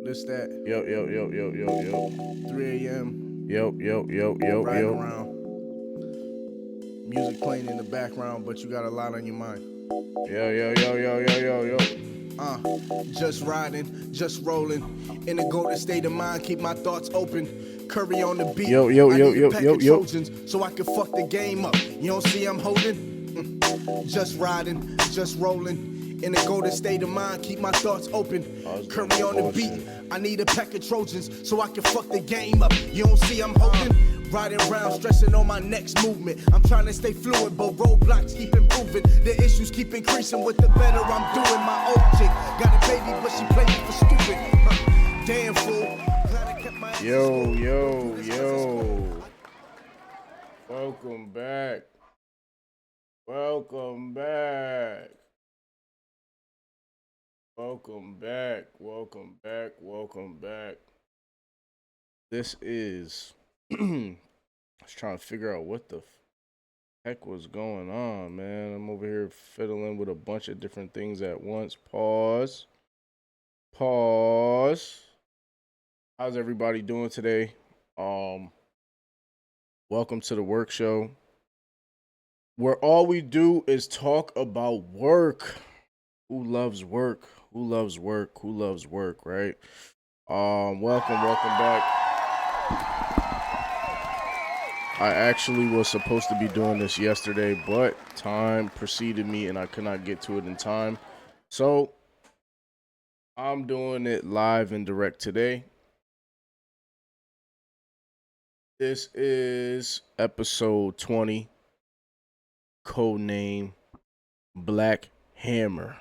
This, that. Yo. 3 a.m. Yo. Riding around. Music playing in the background, but you got a lot on your mind. Yo. Just riding, just rolling. In a golden state of mind, keep my thoughts open. Curry on the beat. Yo. I need a pack of Trojans so I can fuck the game up. You don't see I'm holding? Just riding, just rolling. In a golden state of mind, keep my thoughts open. Curry on the beat. I need a pack of Trojans so I can fuck the game up. You don't see I'm holding? Riding around, stressing on my next movement. I'm trying to stay fluid, but roadblocks keep improving. The issues keep increasing with the better I'm doing. My old chick got a baby, but she played me for stupid. Damn fool. Glad I kept my ass Yo. Welcome back. This is I was trying to figure out what the heck was going on, man. I'm over here fiddling with a bunch of different things at once. Pause. How's everybody doing today? Welcome to the work show, where all we do is talk about work. Who loves work, right? Welcome back. I actually was supposed to be doing this yesterday, but time preceded me and I could not get to it in time. So I'm doing it live and direct today. This is episode 20, Codename Black Hammer.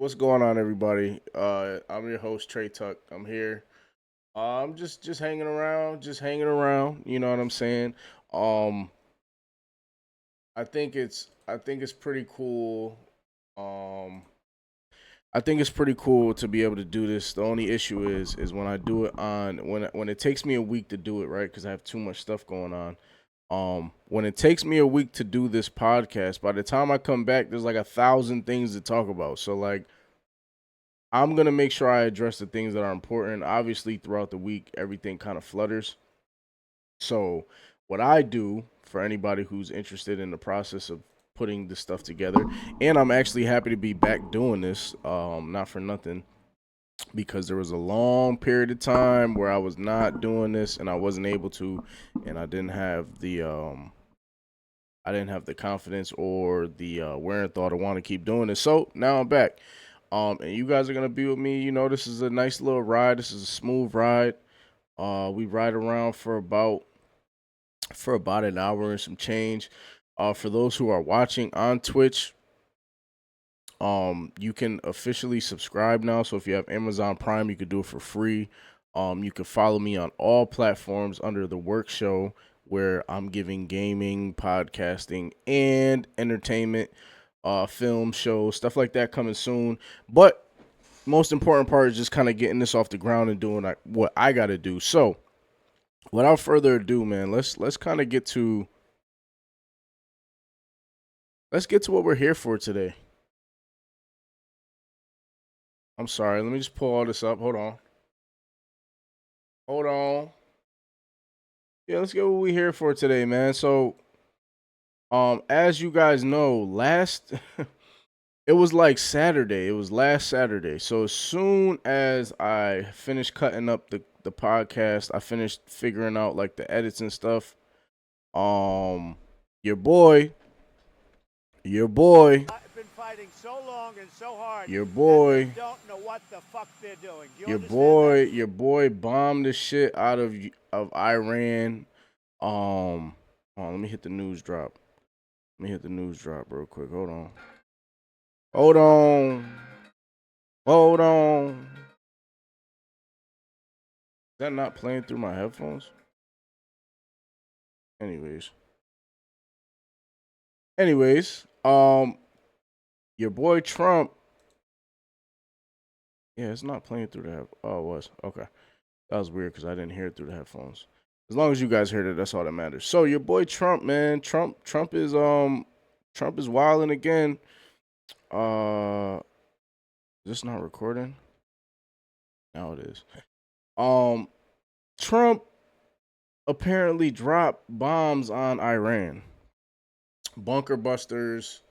What's going on, everybody? I'm your host, Trey Tuck. I'm here. I'm just hanging around, you know what I'm saying? I think it's pretty cool. I think it's pretty cool to be able to do this. The only issue is when I do it on when it takes me a week to do it, right? Because I have too much stuff going on. When it takes me a week to do this podcast, by the time I come back, there's like 1,000 things to talk about. So like, I'm gonna make sure I address the things that are important. Obviously, throughout the week, everything kind of flutters. So what I do for anybody who's interested in the process of putting this stuff together, and I'm actually happy to be back doing this, not for nothing, because there was a long period of time where I was not doing this and I wasn't able to, and I didn't have the confidence or the wherewithal to want to keep doing this. So now I'm back. And you guys are gonna be with me. You know, this is a nice little ride. This is a smooth ride. We ride around for about an hour and some change. For those who are watching on Twitch, you can officially subscribe now. So if you have Amazon Prime, you could do it for free. You can follow me on all platforms under the Work Show, where I'm giving gaming, podcasting, and entertainment, film shows, stuff like that coming soon. But most important part is just kind of getting this off the ground and doing what I got to do. So without further ado, man, let's kind of get to what we're here for today. I'm sorry. Let me just pull all this up. Hold on. Yeah, let's get what we're here for today, man. So, as you guys know, it was like Saturday. It was last Saturday. So as soon as I finished cutting up the podcast, I finished figuring out like the edits and stuff. Your boy. I've been fighting so long and so hard. Your boy. That they don't know what the fuck they're doing. Do you Your boy bombed the shit out of Iran. Hold on, let me hit the news drop. Real quick. Hold on. Is that not playing through my headphones? Anyways, your boy Trump. Yeah, it's not playing through the Oh, it was. Okay. That was weird because I didn't hear it through the headphones. As long as you guys heard it, that's all that matters. So your boy Trump, man, Trump is wilding again. Is this not recording? Now it is. Trump apparently dropped bombs on Iran, bunker busters,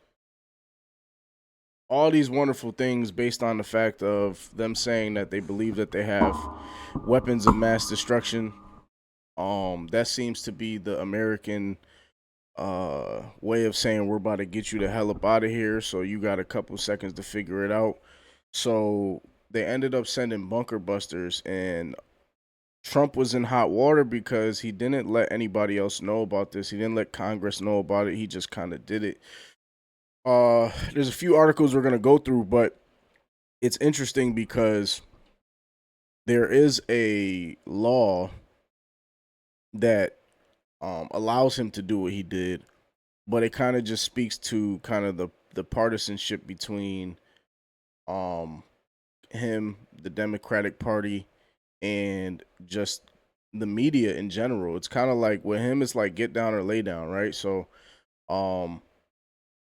all these wonderful things based on the fact of them saying that they believe that they have weapons of mass destruction. That seems to be the American way of saying we're about to get you the hell up out of here, so you got a couple seconds to figure it out. So they ended up sending bunker busters, and Trump was in hot water because he didn't let anybody else know about this. He didn't let Congress know about it. He just kind of did it. There's a few articles we're gonna go through, but it's interesting because there is a law that allows him to do what he did, but it kind of just speaks to kind of the partisanship between him, the Democratic Party, and just the media in general. It's kind of like with him, it's like get down or lay down, right? So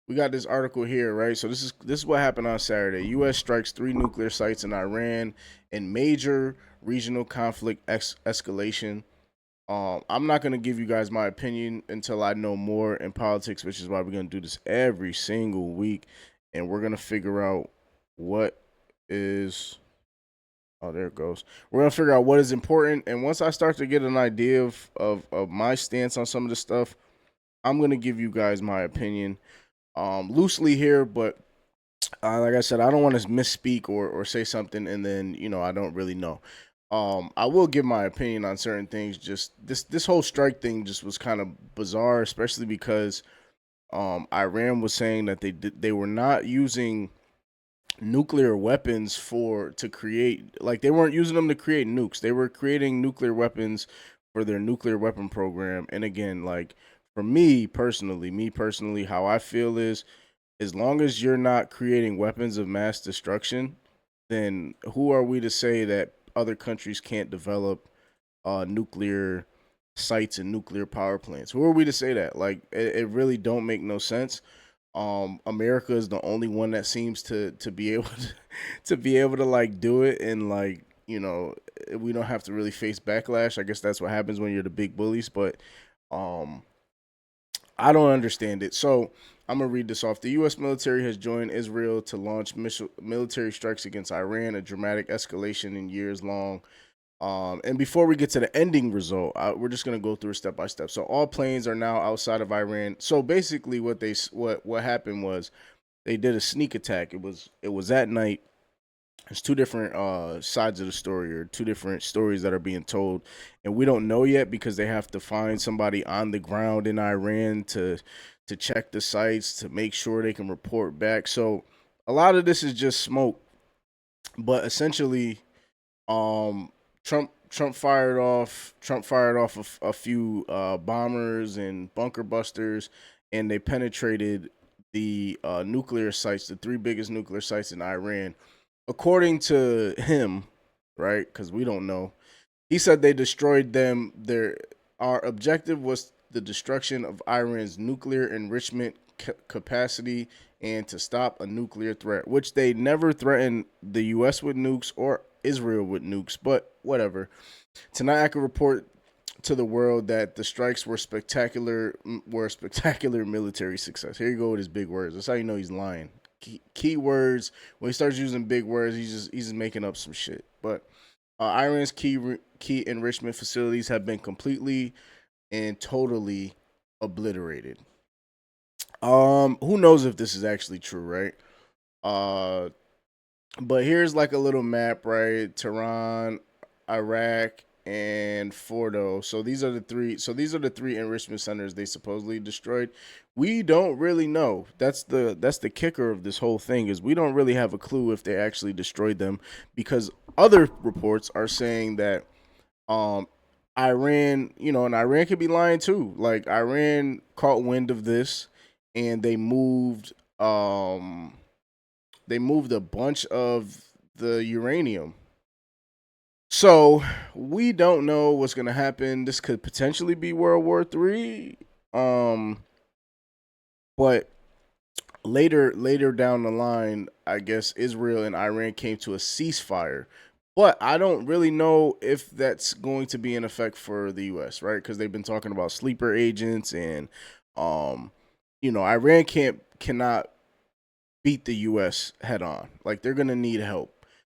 we got this article here, right? So this is what happened on Saturday. U.S. strikes 3 nuclear sites in Iran in major regional conflict escalation. I'm not going to give you guys my opinion until I know more in politics, which is why we're going to do this every single week. And we're going to figure out what is... Oh, there it goes. We're going to figure out what is important. And once I start to get an idea of my stance on some of this stuff, I'm going to give you guys my opinion loosely here. But like I said, I don't want to misspeak or say something and then, I don't really know. I will give my opinion on certain things. Just this whole strike thing just was kind of bizarre, especially because Iran was saying that they were not using nuclear weapons to create, like they weren't using them to create nukes. They were creating nuclear weapons for their nuclear weapon program. And again, like for me personally, how I feel is as long as you're not creating weapons of mass destruction, then who are we to say that other countries can't develop nuclear sites and nuclear power plants? Who are we to say that? Like, it really don't make no sense. America is the only one that seems to be able to like do it, and like we don't have to really face backlash. I guess that's what happens when you're the big bullies, but I don't understand it. So I'm going to read this off. The U.S. military has joined Israel to launch military strikes against Iran, a dramatic escalation in years long. And before we get to the ending result, we're just going to go through it step by step. So all planes are now outside of Iran. So basically what happened was they did a sneak attack. It was at night. There's two different sides of the story, or two different stories that are being told, and we don't know yet because they have to find somebody on the ground in Iran to check the sites to make sure they can report back. So a lot of this is just smoke, but essentially, Trump fired off a few bombers and bunker busters, and they penetrated the nuclear sites, the 3 biggest nuclear sites in Iran. According to him, right, because we don't know, he said they destroyed them. Our objective was the destruction of Iran's nuclear enrichment capacity and to stop a nuclear threat, which they never threatened the U.S. with nukes or Israel with nukes, but whatever. Tonight I can report to the world that the strikes were a spectacular military success. Here you go with his big words. That's how you know he's lying. Key words. When he starts using big words, he's just making up some shit. But Iran's key enrichment facilities have been completely and totally obliterated. Who knows if this is actually true, right? But here's like a little map, right? Tehran, Iraq, and Fordo. So these are the three enrichment centers they supposedly destroyed. We don't really know. That's the kicker of this whole thing, is we don't really have a clue if they actually destroyed them, because other reports are saying that Iran, and Iran could be lying too. Like Iran caught wind of this and they moved a bunch of the uranium. So we don't know what's gonna happen. This could potentially be World War III. But later down the line, I guess Israel and Iran came to a ceasefire. But I don't really know if that's going to be in effect for the US, right? Because they've been talking about sleeper agents and Iran cannot beat the US head on. Like they're gonna need help.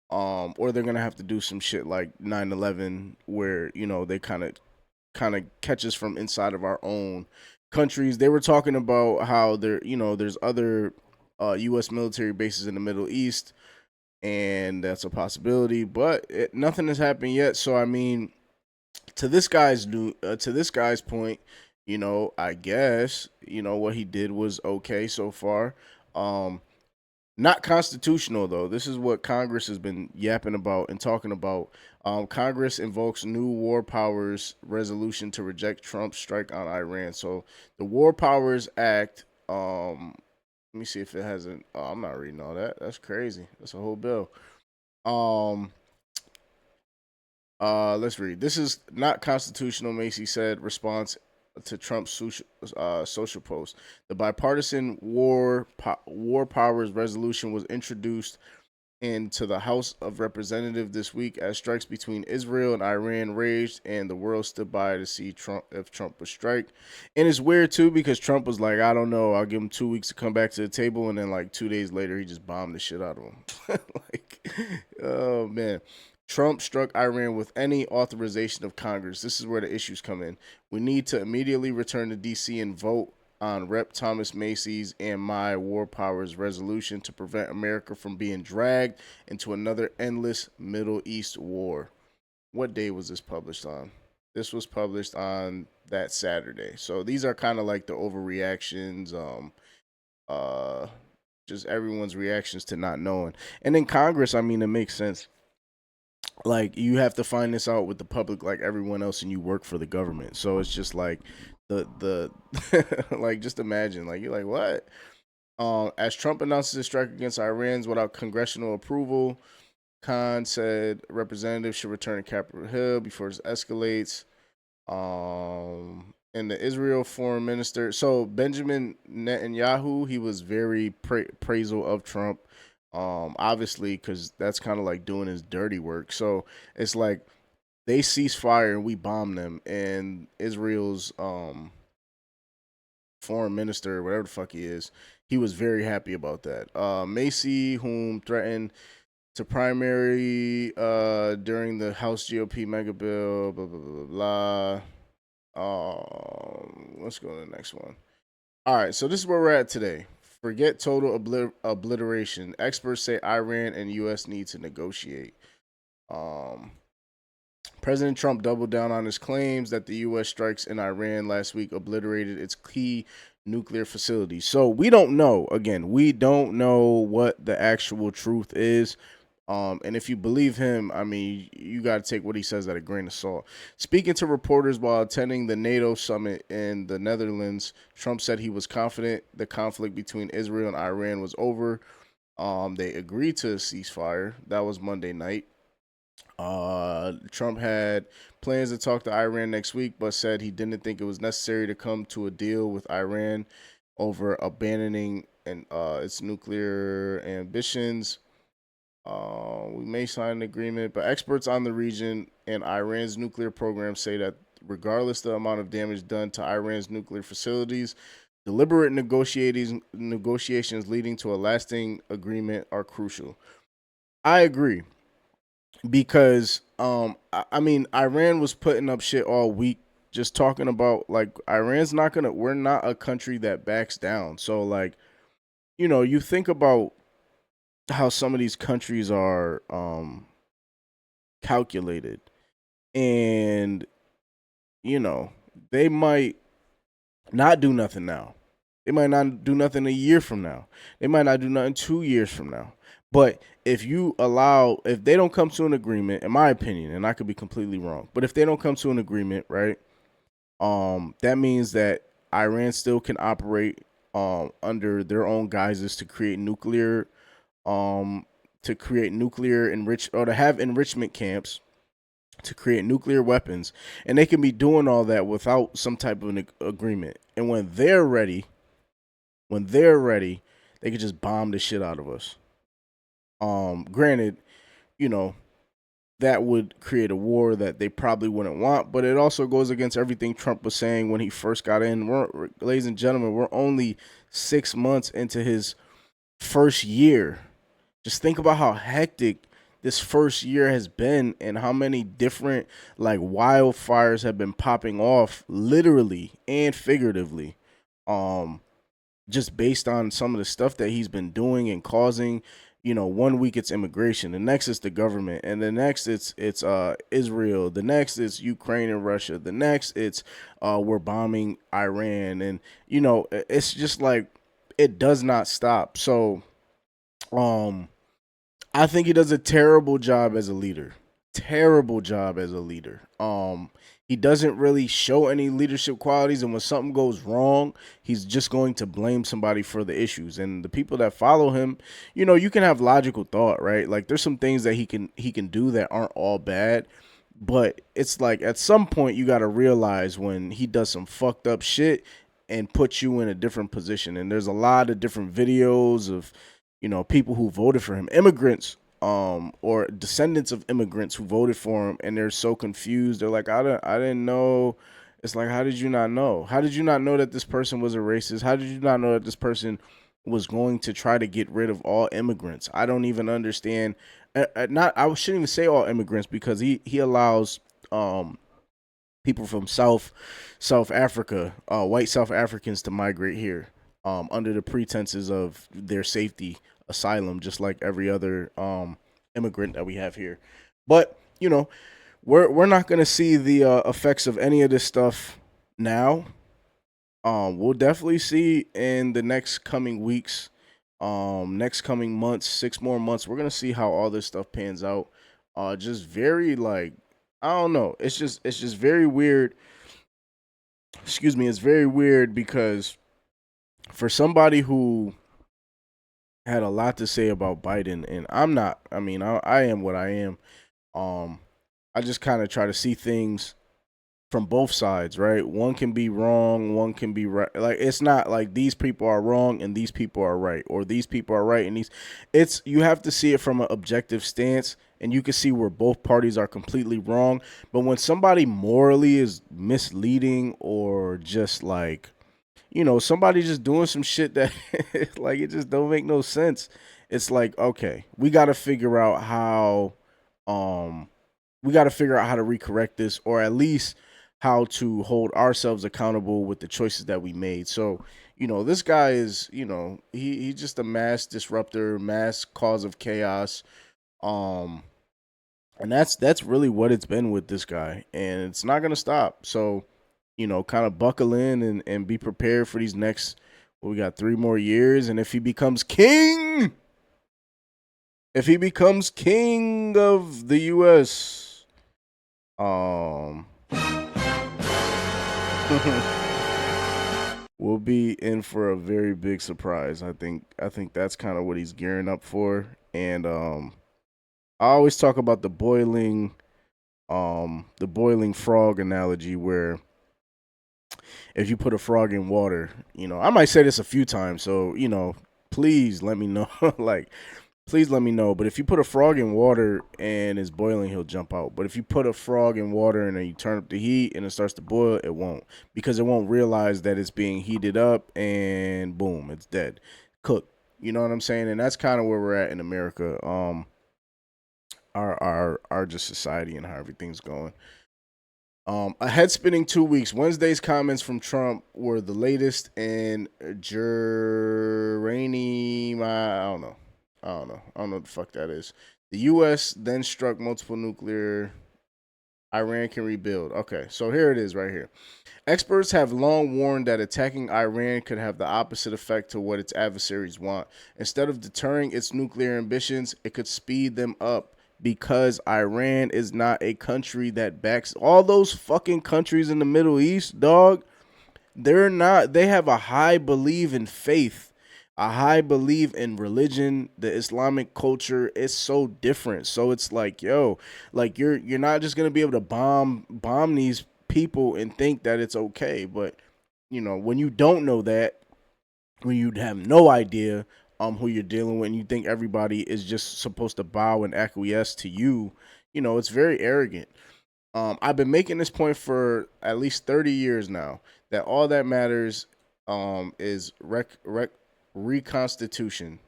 Or they're gonna have to do some shit like 9/11 where, they kind of catch us from inside of our own countries. They were talking about how there's other US military bases in the Middle East, and that's a possibility, but nothing has happened yet. So I mean, to this guy's point, I guess, what he did was okay so far. Not constitutional, though. This is what Congress has been yapping about and talking about. Congress invokes new war powers resolution to reject Trump's strike on Iran. So the War Powers Act, let me see if it hasn't. Oh, I'm not reading all that. That's crazy. That's a whole bill. Let's read. This is not constitutional, Macy said, response to Trump's social post. The bipartisan war powers resolution was introduced into the House of Representatives this week as strikes between Israel and Iran raged, and the world stood by to see if Trump would strike. And it's weird too because Trump was like, I don't know, I'll give him 2 weeks to come back to the table, and then like 2 days later he just bombed the shit out of him. Like, oh man. Trump struck Iran with any authorization of Congress. This is where the issues come in. We need to immediately return to D.C. and vote on Rep. Thomas Macy's and my War Powers resolution to prevent America from being dragged into another endless Middle East war. What day was this published on? This was published on that Saturday. So these are kind of like the overreactions, just everyone's reactions to not knowing. And in Congress, I mean, it makes sense. Like you have to find this out with the public like everyone else, and you work for the government. So it's just like the like just imagine, like you're like, what? As Trump announces a strike against Iran's without congressional approval, Khan said representatives should return to Capitol Hill before it escalates. And the Israel foreign minister, so Benjamin Netanyahu, he was very praisal of Trump. Obviously, because that's kind of like doing his dirty work. So it's like they cease fire and we bomb them, and Israel's foreign minister, whatever the fuck he is, he was very happy about that. Macy, whom threatened to primary during the House GOP mega bill, blah blah blah blah blah. Let's go to the next one. All right, so this is where we're at today. Forget total obliteration. Experts say Iran and U.S. need to negotiate. President Trump doubled down on his claims that the U.S. strikes in Iran last week obliterated its key nuclear facilities. So we don't know. Again, we don't know what the actual truth is. And if you believe him, I mean, you got to take what he says at a grain of salt. Speaking to reporters while attending the NATO summit in the Netherlands, Trump said he was confident the conflict between Israel and Iran was over. They agreed to a ceasefire. That was Monday night. Trump had plans to talk to Iran next week, but said he didn't think it was necessary to come to a deal with Iran over abandoning its nuclear ambitions. We may sign an agreement, but experts on the region and Iran's nuclear program say that regardless of the amount of damage done to Iran's nuclear facilities, deliberate negotiations leading to a lasting agreement are crucial. I agree because I mean, Iran was putting up shit all week just talking about like we're not a country that backs down. So like, you think about how some of these countries are calculated, and they might not do nothing now. They might not do nothing a year from now. They might not do nothing 2 years from now. But if they don't come to an agreement, in my opinion, and I could be completely wrong, but if they don't come to an agreement, right, that means that Iran still can operate under their own guises to create nuclear to have enrichment camps, to create nuclear weapons, and they can be doing all that without some type of an agreement. And when they're ready, they could just bomb the shit out of us. Granted, you know, that would create a war that they probably wouldn't want, but it also goes against everything Trump was saying when he first got in. Ladies and gentlemen, we're only 6 months into his first year. Just think about how hectic this first year has been and how many different like wildfires have been popping off, literally and figuratively. Just based on some of the stuff that he's been doing and causing. You know, 1 week it's immigration, the next it's the government, and the next it's Israel, the next it's Ukraine and Russia, the next it's we're bombing Iran, and you know, it's just like it does not stop. So I think he does a terrible job as a leader. He doesn't really show any leadership qualities, and when something goes wrong, he's just going to blame somebody for the issues. And the people that follow him, you know, you can have logical thought, right? Like there's some things that he can do that aren't all bad, but it's like at some point you got to realize when he does some fucked up shit and puts you in a different position. And there's a lot of different videos of, you know, people who voted for him, immigrants, or descendants of immigrants who voted for him, and they're so confused. They're like, I didn't know. It's like, how did you not know? How did you not know that this person was a racist? How did you not know that this person was going to try to get rid of all immigrants? I don't even understand. I shouldn't even say all immigrants, because he allows people from South Africa, white South Africans, to migrate here under the pretenses of their safety, asylum, just like every other immigrant that we have here. But you know, we're not going to see the effects of any of this stuff now. We'll definitely see in the next coming weeks, next coming months, 6 more months. We're going to see how all this stuff pans out. Just very like, I don't know. It's just very weird. Excuse me. It's very weird because for somebody who had a lot to say about Biden, and I am what I am. I just kind of try to see things from both sides, right? One can be wrong, one can be right. Like, it's not like these people are wrong and these people are right, or these people are right and you have to see it from an objective stance, and you can see where both parties are completely wrong. But when somebody morally is misleading, or just like, you know, somebody just doing some shit that like it just don't make no sense, it's like, okay, we got to figure out how to recorrect this, or at least how to hold ourselves accountable with the choices that we made. So, you know, this guy is, you know, he's just a mass disruptor, mass cause of chaos. And that's really what it's been with this guy, and it's not going to stop. So, you know, kind of buckle in and be prepared for these next, we got 3 more years. And if he becomes king of the U.S., we'll be in for a very big surprise. I think that's kind of what he's gearing up for. And I always talk about the boiling frog analogy, where if you put a frog in water, you know, I might say this a few times, so, you know, please let me know. Like, please let me know. But if you put a frog in water and it's boiling, he'll jump out. But if you put a frog in water and then you turn up the heat and it starts to boil, it won't, because it won't realize that it's being heated up, and boom, it's dead, cooked. You know what I'm saying? And that's kind of where we're at in America. Our just society and how everything's going. A head-spinning 2 weeks. Wednesday's comments from Trump were the latest in geranium. I don't know what the fuck that is. The U.S. then struck multiple nuclear. Iran can rebuild. Okay, so here it is right here. Experts have long warned that attacking Iran could have the opposite effect to what its adversaries want. Instead of deterring its nuclear ambitions, it could speed them up. Because Iran is not a country that backs all those fucking countries in the Middle East, dog. They're not. They have a high belief in faith. a high belief in religion, the Islamic culture is so different. So it's like, yo, like you're not just gonna be able to bomb these people and think that it's okay. But when you don't know that, when you have no idea who you're dealing with, and you think everybody is just supposed to bow and acquiesce to you, it's very arrogant. I've been making this point for at least 30 years now that all that matters is reconstitution.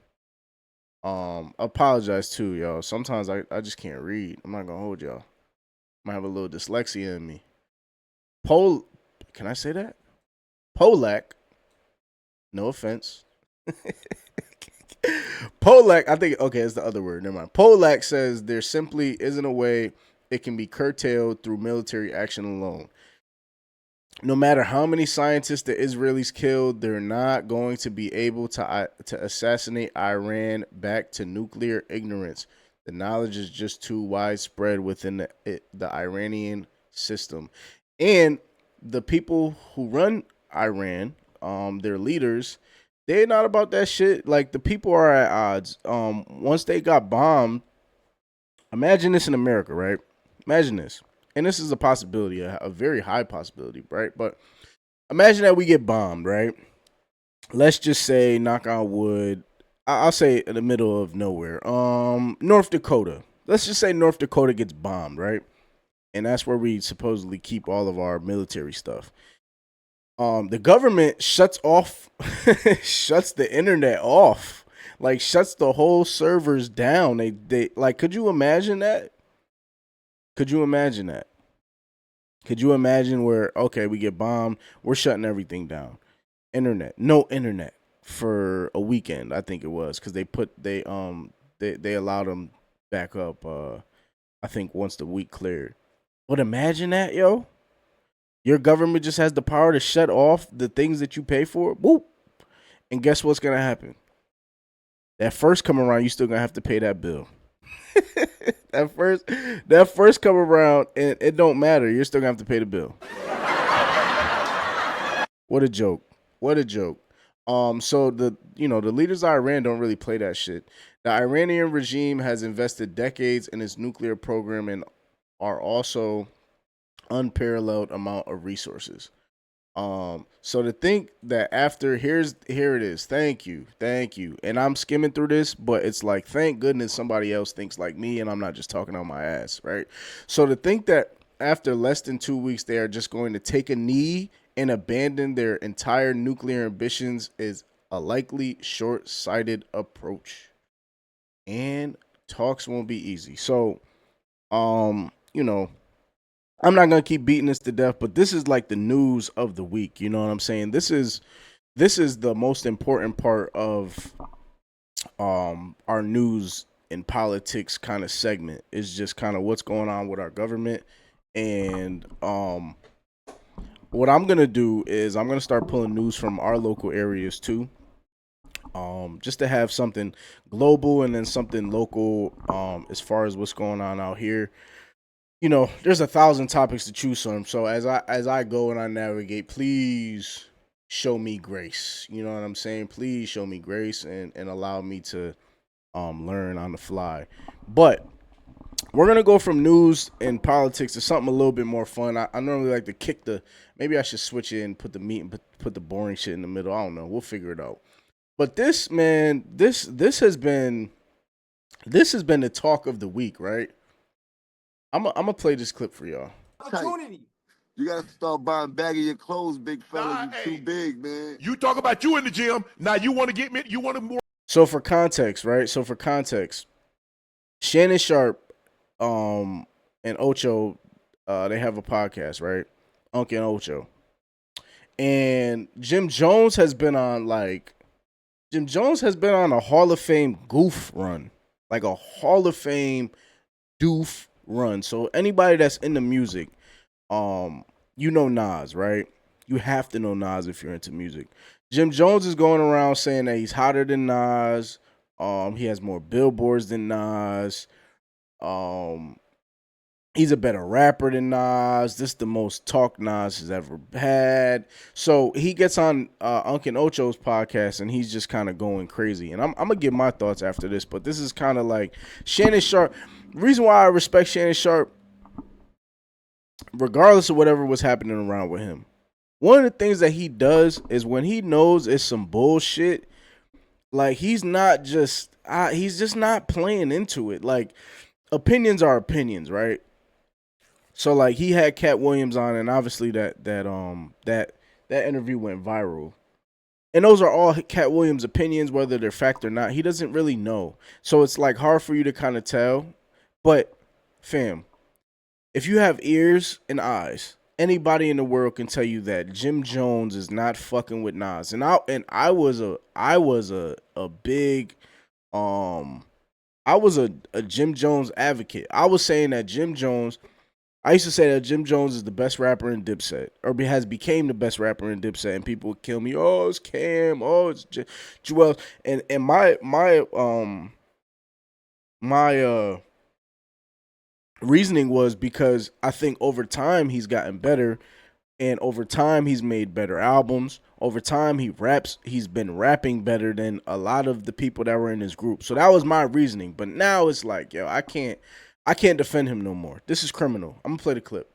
Apologize too, y'all. Sometimes I just can't read. I'm not gonna hold y'all. Might have a little dyslexia in me. Can I say that? Polak. No offense. Polak, I think, okay, it's the other word. Never mind. Polak says there simply isn't a way it can be curtailed through military action alone. No matter how many scientists the Israelis killed, they're not going to be able to assassinate Iran back to nuclear ignorance. The knowledge is just too widespread within the Iranian system. And the people who run Iran, their leaders, they're not about that shit. Like, the people are at odds. Once they got bombed, imagine this in America, right? Imagine this. And this is a possibility, a very high possibility, right? But imagine that we get bombed, right? Let's just say, knock on wood, I'll say in the middle of nowhere, North Dakota. Let's just say North Dakota gets bombed, right? And that's where we supposedly keep all of our military stuff. The government shuts the internet off, like shuts the whole servers down. They like, could you imagine that? Could you imagine that? Could you imagine where, okay, we get bombed, we're shutting everything down. No internet for a weekend, I think it was, because they allowed them back up, I think once the week cleared. But imagine that, yo. Your government just has the power to shut off the things that you pay for. Whoop. And guess what's gonna happen? That first come around, you still gonna have to pay that bill. that first come around, and it don't matter. You're still gonna have to pay the bill. What a joke. What a joke. So the leaders of Iran don't really play that shit. The Iranian regime has invested decades in its nuclear program and are also unparalleled amount of resources. So to think that after here it is. Thank you. And I'm skimming through this, but it's like, thank goodness somebody else thinks like me, and I'm not just talking on my ass, right? So to think that after less than 2 weeks they are just going to take a knee and abandon their entire nuclear ambitions is a likely short-sighted approach. And talks won't be easy. So, I'm not gonna keep beating this to death, but this is like the news of the week. You know what I'm saying? This is the most important part of our news and politics kind of segment. Is just kind of what's going on with our government. And what I'm gonna do is I'm gonna start pulling news from our local areas too. Just to have something global and then something local as far as what's going on out here. There's 1,000 topics to choose from. So as I go and I navigate, please show me grace. You know what I'm saying? Please show me grace and allow me to learn on the fly. But we're gonna go from news and politics to something a little bit more fun. I normally like to maybe I should switch it and put the meat and put the boring shit in the middle. I don't know. We'll figure it out. But this, man, this has been the talk of the week, right? I'm gonna play this clip for y'all. Opportunity. You gotta start buying bagging your clothes, big fella. You too big, man. You talk about you in the gym. Now you want to get me. You want to more. So for context, right? Shannon Sharp, and Ocho, they have a podcast, right? Unc and Ocho, and Jim Jones has been on a Hall of Fame goof run, like a Hall of Fame doof run. So anybody that's into music, Nas, right? You have to know Nas if you're into music. Jim Jones is going around saying that he's hotter than Nas. He has more billboards than Nas. He's a better rapper than Nas. This is the most talk Nas has ever had. So he gets on Unc and Ocho's podcast, and he's just kind of going crazy. And I'm going to give my thoughts after this, but this is kind of like Shannon Sharp. Reason why I respect Shannon Sharp, regardless of whatever was happening around with him, one of the things that he does is when he knows it's some bullshit, like he's just not playing into it. Like, opinions are opinions, right? So like he had Cat Williams on, and obviously that interview went viral. And those are all Cat Williams' opinions, whether they're fact or not. He doesn't really know. So it's like hard for you to kind of tell. But fam, if you have ears and eyes, anybody in the world can tell you that Jim Jones is not fucking with Nas. And I was a big I was a Jim Jones advocate. I was saying that I used to say that Jim Jones is the best rapper in Dipset, or has became the best rapper in Dipset, and people would kill me. Oh, it's Cam. Oh, it's Joel. And my reasoning was because I think over time he's gotten better, and over time he's made better albums. Over time he's been rapping better than a lot of the people that were in his group. So that was my reasoning. But now it's like, yo, I can't defend him no more. This is criminal. I'm gonna play the clip.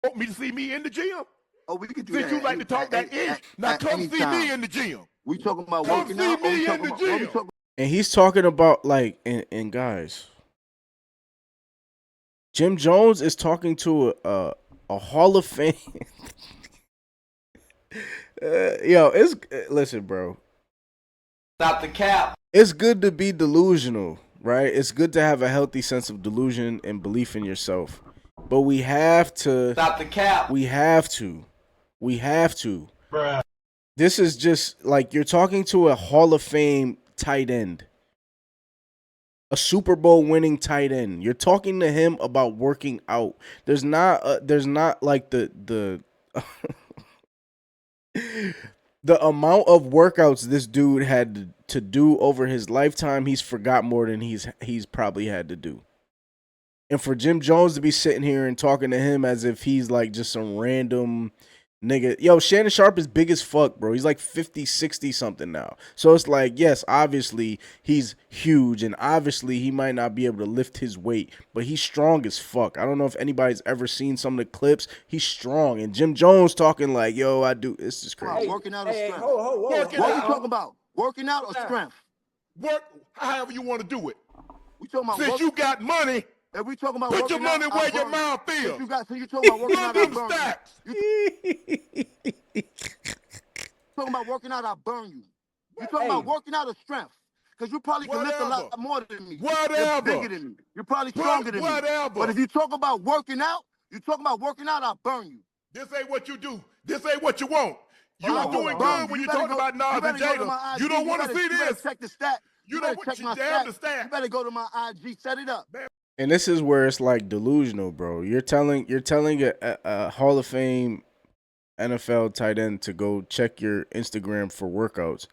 Want me to see me in the gym? Oh, we could do Since that. you like to talk that ish, now come see me in the gym. We talking about Come working see out. me in the gym. And he's talking about like, and guys, Jim Jones is talking to a Hall of Fame. Listen, bro. Stop the cap. It's good to be delusional, right? It's good to have a healthy sense of delusion and belief in yourself. But we have to stop the cap. We have to. Bruh. This is just like you're talking to a Hall of Fame tight end. A Super Bowl winning tight end. You're talking to him about working out. There's not like the the amount of workouts this dude had to do over his lifetime. He's forgot more than he's probably had to do. And for Jim Jones to be sitting here and talking to him as if he's like just some random nigga. Yo, Shannon Sharp is big as fuck, bro. He's like 50, 60 something now. So it's like, yes, obviously he's huge, and obviously he might not be able to lift his weight, but he's strong as fuck. I don't know if anybody's ever seen some of the clips. He's strong. And Jim Jones talking like, yo, I do. It's just crazy. Hey, working out or strength? What are you talking about? Working out or strength? Work however you want to do it. We talking about Since you got money, if we talking about put your money out, where your mouth feels. So you talking about working out, I burn stacks. you. Talking about working out, I burn you. You talking about working out or strength? Because you probably can lift a lot more than me. Whatever. You're bigger than me. You're probably stronger than me. But if you talk about working out, I burn you. This ain't what you do. This ain't what you want. You're doing good when you talk about Nas and Jada. You don't want to see this. You better check the stat. You don't check my stat. You better go to my IG, set it up. And this is where it's like delusional, bro. You're telling a Hall of Fame NFL tight end to go check your Instagram for workouts.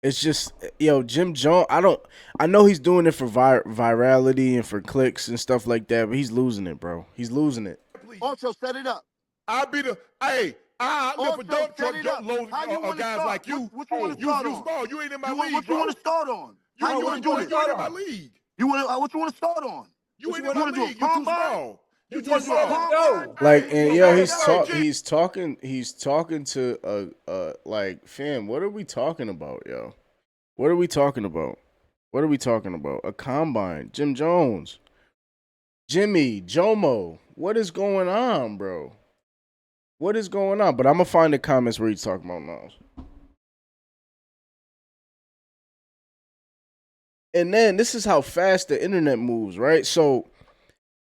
It's just, yo, Jim Jones. I know he's doing it for virality and for clicks and stuff like that, but he's losing it, bro. He's losing it. Also, set it up. I'll be the I live a dump truck load guys like you. What you want to start on? Small. You ain't in my league, What you want to start on? How you want to do this? You ain't in my league. What you want to start on? You ain't in my league. You too small. You too small. No. Like, and yo, he's talking to like, fam, what are we talking about, yo? What are we talking about? A combine. Jim Jones. Jimmy, Jomo. What is going on, bro? What is going on? But I'm gonna find the comments where he's talking about Nas. And then this is how fast the internet moves, right? So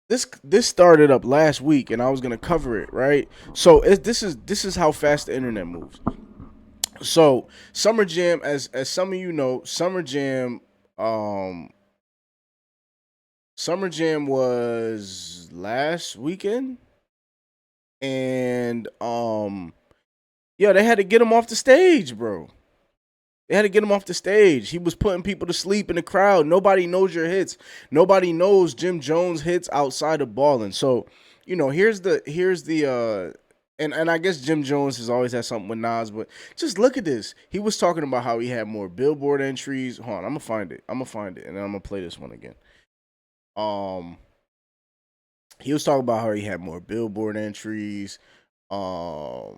this started up last week, and I was gonna cover it, right? So this is how fast the internet moves. So Summer Jam, as some of you know, Summer Jam was last weekend, and yeah, they had to get him off the stage, bro. They had to get him off the stage. He was putting people to sleep in the crowd. Nobody knows your hits. Nobody knows Jim Jones hits outside of balling. So, you know, here's the and I guess Jim Jones has always had something with Nas, but just look at this. He was talking about how he had more Billboard entries. Hold on, I'm gonna find it, and then I'm gonna play this one again. He was talking about how he had more Billboard entries. Where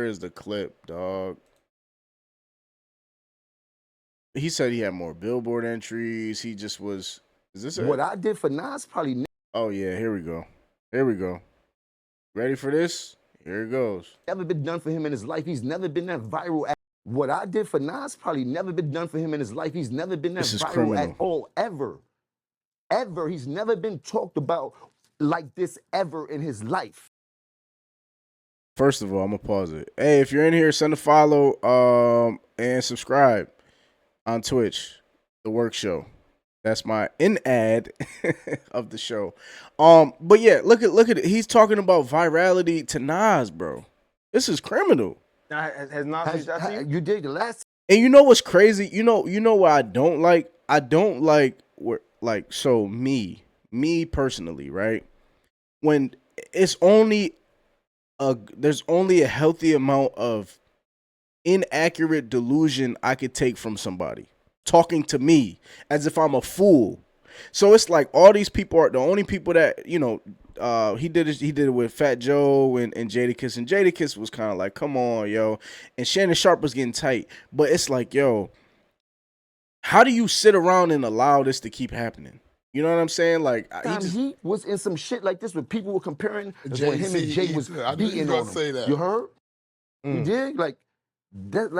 is the clip, dog? He said he had more Billboard entries. He just was. Is this it? What I did for Nas probably. Oh yeah, here we go. Ready for this? Here it goes. Never been done for him in his life. He's never been that viral. What I did for Nas probably never been done for him in his life. He's never been that viral at all, ever. Ever. He's never been talked about like this ever in his life. First of all, I'm gonna pause it. Hey, if you're in here, send a follow and subscribe on Twitch, The Work Show. That's my ad of the show. But yeah, look at it. He's talking about virality to Nas, bro. This is criminal. Now, has Nas reached out to you? You did the last. And you know what's crazy? You know what I don't like? I don't like where so me personally, right? When it's only there's only a healthy amount of inaccurate delusion I could take from somebody talking to me as if I'm a fool. So it's like all these people are the only people that, you know, he did it with Fat Joe and Jadakiss, and Jadakiss was kind of like, come on, yo. And Shannon Sharp was getting tight. But it's like, yo, how do you sit around and allow this to keep happening? You know what I'm saying? Like he was in some shit like this where people were comparing when him and Jay was beating on him. Say that. You heard? You dig? Like that.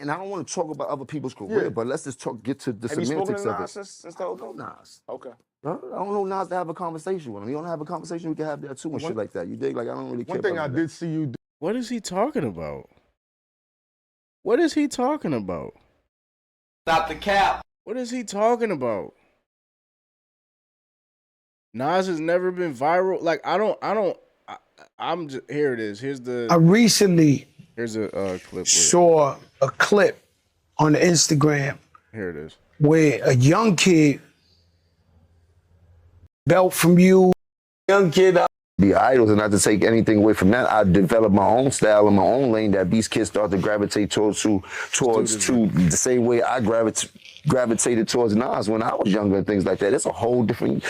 And I don't want to talk about other people's career, but let's just get to the semantics of it. Since the whole thing? Nas. Okay. I don't know Nas to have a conversation with him. You don't have a conversation, we can have that too and shit like that. You dig? Like I don't really care. One thing about I that. did see you do. What is he talking about? What is he talking about? Stop the cap. What is he talking about? Nas has never been viral. Like I'm just, here it is. Here's I recently here's a clip. Saw a clip on the Instagram. Here it is. Where a young kid belt from you. Young kid. The idols, and not to take anything away from that, I developed my own style in my own lane that these kids start to gravitate towards the same way I gravitated towards Nas when I was younger and things like that. It's a whole different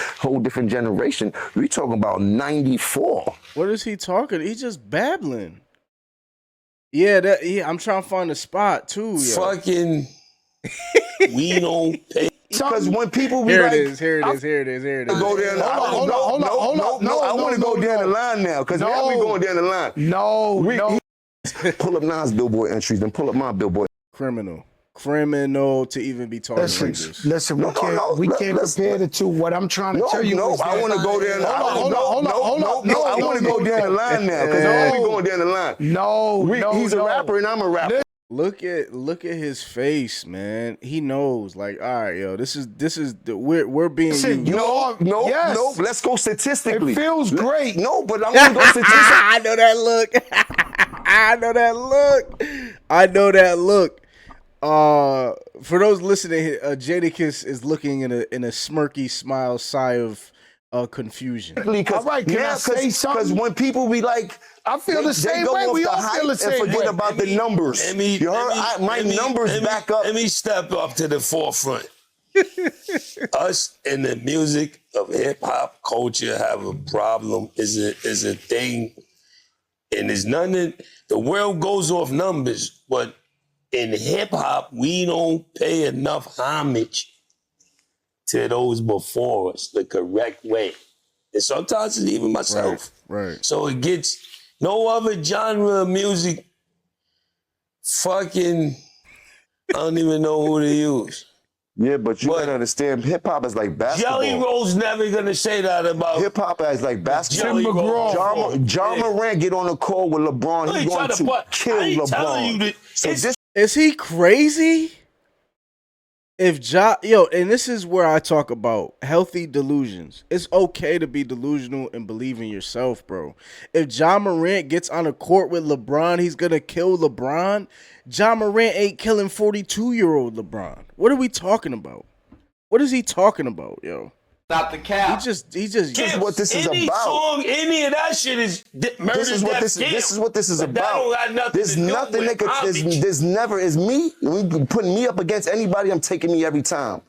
generation. We talking about 94. What is he talking? He's just babbling. Yeah, I'm trying to find a spot too. Fucking, we don't pay. Because when people be here like, it is. Go there. Hold on. No, I want to go down the line now because now we going down the line. No. Pull up Nas Billboard entries, then pull up my Billboard. Criminal to even be talking like this. Listen, we can't compare the two. What I'm trying to tell you is I want to go there. Hold on. I want to go down the line now because now we going down the line. No, he's a rapper and I'm a rapper. Look at his face, man. He knows. Like, all right, yo, this is we're being Listen, used. No. Let's go statistically. It feels great. No, but I'm gonna go statistically. I know that look. For those listening, Jadakiss is looking in a smirky smile, sigh of confusion. All right, can I say something? Because when people be like, I feel the same way. We all feel the same way. And forget about the numbers. My numbers back up. Let me step up to the forefront. Us in the music of hip hop culture have a problem. Is a thing, and there's nothing. The world goes off numbers, but in hip hop, we don't pay enough homage to those before us the correct way. And sometimes it's even myself. Right. So it gets no other genre of music. Fucking, I don't even know who to use. Yeah, but you gotta understand, hip hop is like basketball. Jelly Roll's never gonna say that about hip hop is like basketball. Jelly Roll. John Morant get on the court with LeBron. He's going to kill LeBron. Is he crazy? and this is where I talk about healthy delusions. It's okay to be delusional and believe in yourself, bro. If Ja Morant gets on a court with LeBron, he's gonna kill LeBron. Ja Morant ain't killing 42-year-old LeBron. What are we talking about? What is he talking about, yo? Stop the cap. He just. This is what this is Any about. song, any of that shit is murder. This is what this is But about. That don't got nothing There's to do nothing with that could. homage. There's never is me. Putting me up against anybody. I'm taking me every time.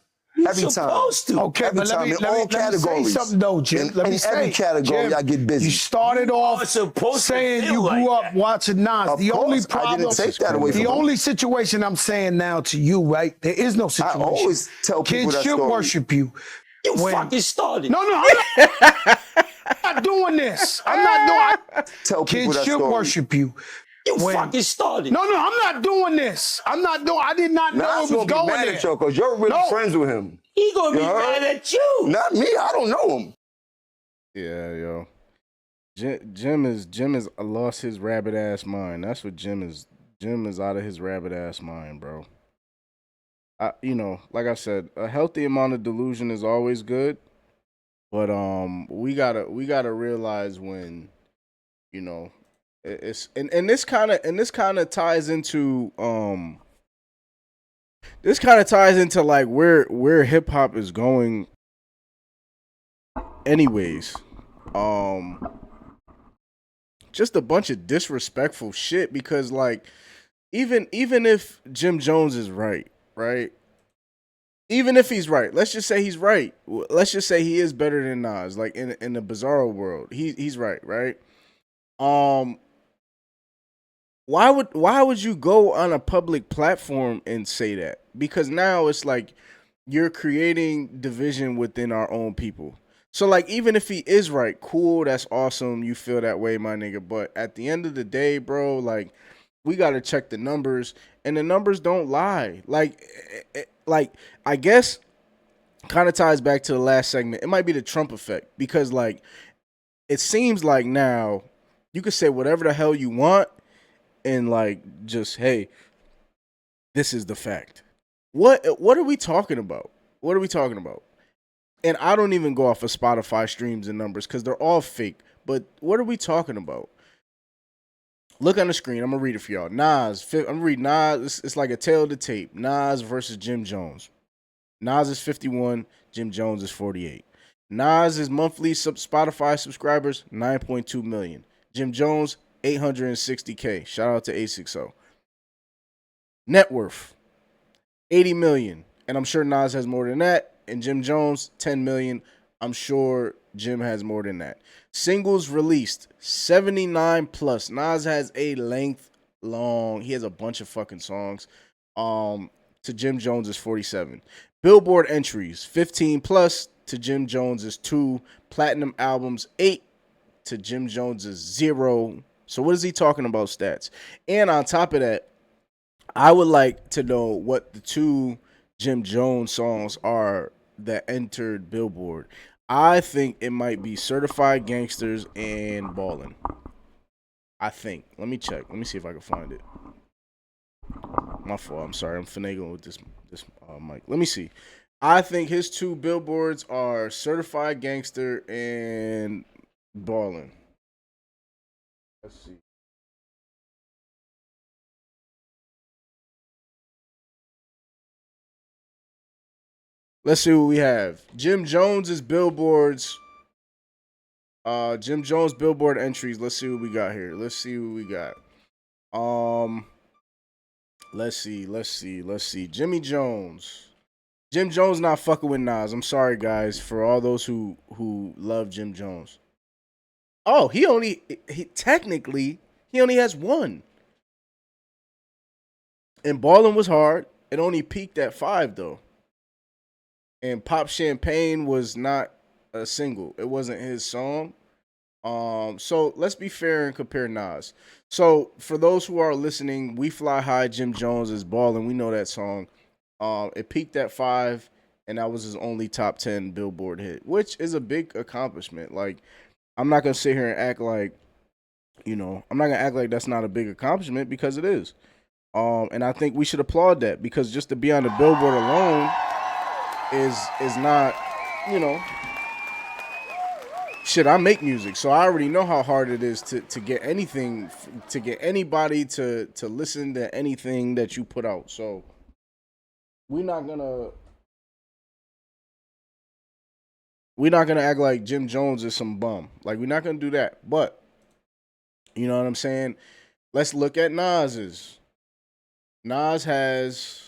Every time. Supposed to. Okay, Every but time, in all let me say categories. something though, Jim. Let me in say, every category, Jim, I get busy. You started off supposed to saying feel you grew like up that. watching Nas. Of The only course, I problem, didn't take that away from the him. only situation I'm saying now to you, right? There is no situation. I always tell people Kids that should story. worship you. You fucking started. No, I'm not doing this. I'm not doing. Tell people Kids that should story. worship you. You fucking started. No, I'm not doing this. I'm not doing. I did not know Nas it was gonna be going mad there. at you because you're really No. friends with him. He gonna be You heard? mad at you. Not me. I don't know him. Yeah, yo. Jim is lost his rabbit ass mind. That's what Jim is. Jim is out of his rabbit ass mind, bro. Like I said, a healthy amount of delusion is always good, but we gotta realize when, it's and this kind of ties into like where hip hop is going. Anyways, just a bunch of disrespectful shit because like even if Jim Jones is right. Even if he's right, let's just say he's right. Let's just say he is better than Nas, like in the bizarro world. He's right? Why would you go on a public platform and say that? Because now it's like you're creating division within our own people. So like even if he is right, cool, that's awesome. You feel that way, my nigga. But at the end of the day, bro, like we gotta check the numbers, and the numbers don't lie. Like I guess kind of ties back to the last segment. It might be the Trump effect because like it seems like now you can say whatever the hell you want and like just hey, this is the fact. What are we talking about? What are we talking about? And I don't even go off of Spotify streams and numbers because they're all fake. But what are we talking about? Look on the screen. I'm going to read it for y'all. Nas. I'm going to read Nas. It's like a tale of the tape. Nas versus Jim Jones. Nas is 51. Jim Jones is 48. Nas' monthly Spotify subscribers, 9.2 million. Jim Jones, 860K. Shout out to A60. Net worth, 80 million. And I'm sure Nas has more than that. And Jim Jones, 10 million. I'm sure Jim has more than that. Singles released, 79 plus. Nas has a long. He has a bunch of fucking songs. To Jim Jones is 47. Billboard entries, 15 plus. To Jim Jones is 2. Platinum albums, 8. To Jim Jones is 0. So what is he talking about stats? And on top of that, I would like to know what the 2 Jim Jones songs are that entered Billboard. I think it might be Certified Gangsters and Ballin'. I think. Let me check. Let me see if I can find it. My fault. I'm sorry. I'm finagling with this mic. Let me see. I think his 2 billboards are Certified Gangster and Ballin'. Let's see. Let's see what we have. Jim Jones's billboards. Jim Jones billboard entries. Let's see what we got here. Let's see what we got. Let's see. Jimmy Jones. Jim Jones not fucking with Nas. I'm sorry, guys, for all those who love Jim Jones. Oh, he technically only has 1. And Ballin' was hard. It only peaked at 5 though. And Pop Champagne was not a single. It wasn't his song. So let's be fair and compare Nas. So for those who are listening, We Fly High, Jim Jones is Ballin'. We know that song. It peaked at 5, and that was his only top 10 Billboard hit, which is a big accomplishment. Like, I'm not gonna sit here and act like, I'm not gonna act like that's not a big accomplishment because it is. And I think we should applaud that, because just to be on the Billboard alone is not, you know, shit. I make music, so I already know how hard it is to get anything, to get anybody to listen to anything that you put out. So we're not gonna act like Jim Jones is some bum. Like, we're not gonna do that. But you know what I'm saying? Let's look at Nas's. Nas has,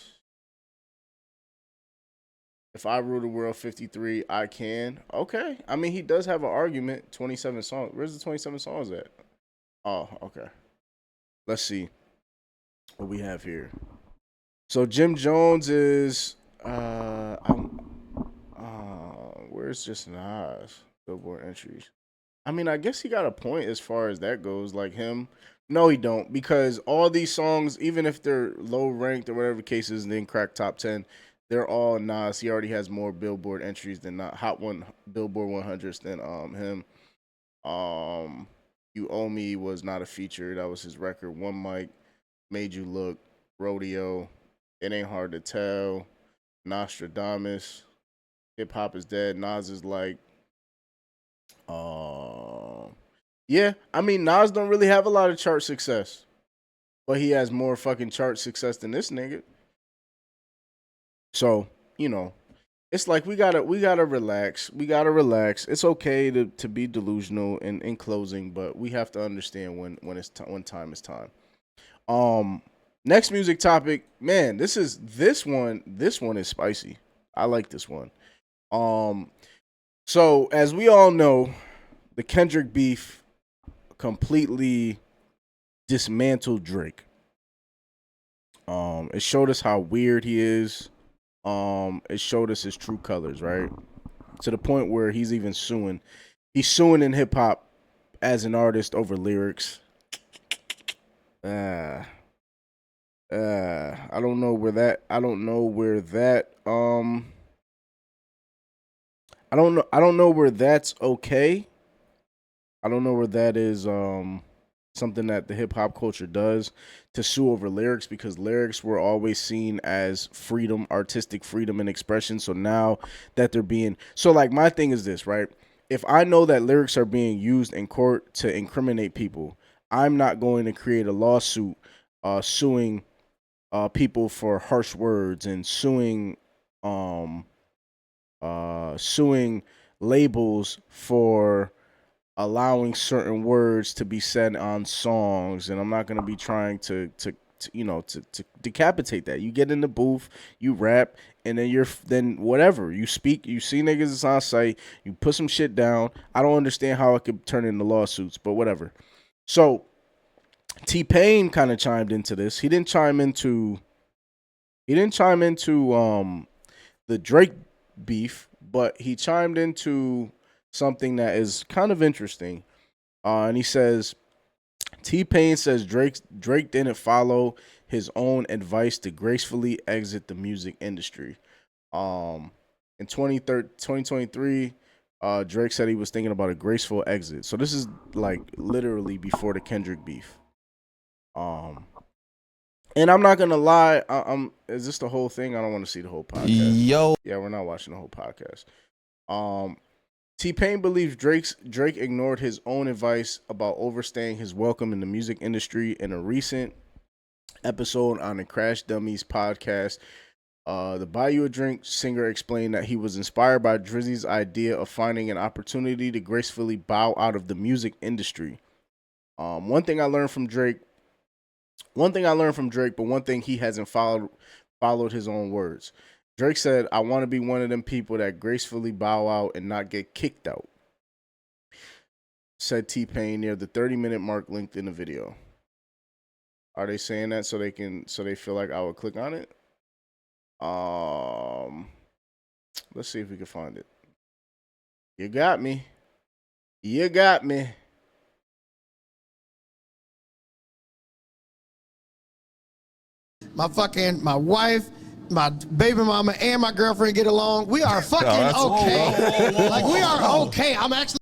if I rule the world 53, I can. Okay. I mean, he does have an argument. 27 songs. Where's the 27 songs at? Oh, okay. Let's see what we have here. So Jim Jones is, where's just Nas Billboard entries? I mean, I guess he got a point as far as that goes. Like him. No, he don't, because all these songs, even if they're low ranked or whatever the case is, and then crack top 10, they're all Nas. He already has more Billboard entries than Billboard 100s than him. You Owe Me was not a feature. That was his record. One Mic, Made You Look, Rodeo, It Ain't Hard to Tell, Nostradamus, Hip Hop Is Dead. Nas is like, yeah, I mean, Nas don't really have a lot of chart success, but he has more fucking chart success than this nigga. So, you know, it's like we gotta relax. We gotta relax. It's okay to be delusional in closing, but we have to understand when time is time. Next music topic, man. This one is spicy. I like this one. So as we all know, the Kendrick beef completely dismantled Drake. It showed us how weird he is. It showed us his true colors, right? To the point where he's even suing. He's suing in hip hop as an artist over lyrics. I don't know where that I don't know where that's okay. I don't know where that is something that the hip hop culture does, to sue over lyrics, because lyrics were always seen as freedom, artistic freedom and expression. So now that they're being, so like my thing is this, right? If I know that lyrics are being used in court to incriminate people, I'm not going to create a lawsuit suing people for harsh words and suing labels for allowing certain words to be said on songs. And I'm not going to be trying to decapitate that. You get in the booth, you rap, and then whatever you speak, you see niggas is on site, you put some shit down. I don't understand how it could turn into lawsuits, but whatever. So T-Pain kind of chimed into this. He didn't chime into the Drake beef, but he chimed into something that is kind of interesting. And he says, T-Pain says Drake didn't follow his own advice to gracefully exit the music industry. In 2023, Drake said he was thinking about a graceful exit. So this is like literally before the Kendrick beef. And I'm not gonna lie, is this the whole thing? I don't want to see the whole podcast. Yo. Yeah, we're not watching the whole podcast. T-Pain believes Drake ignored his own advice about overstaying his welcome in the music industry. In a recent episode on the Crash Dummies podcast, the Buy You a Drink singer explained that he was inspired by Drizzy's idea of finding an opportunity to gracefully bow out of the music industry. One thing I learned from Drake, but one thing he hasn't followed his own words. Drake said, I want to be one of them people that gracefully bow out and not get kicked out, said T-Pain near the 30-minute mark linked in the video. Are they saying that so they feel like I would click on it? Let's see if we can find it. You got me. My wife, my baby mama, and my girlfriend get along. We are fucking okay. Whoa. Like, we are okay. I'm actually.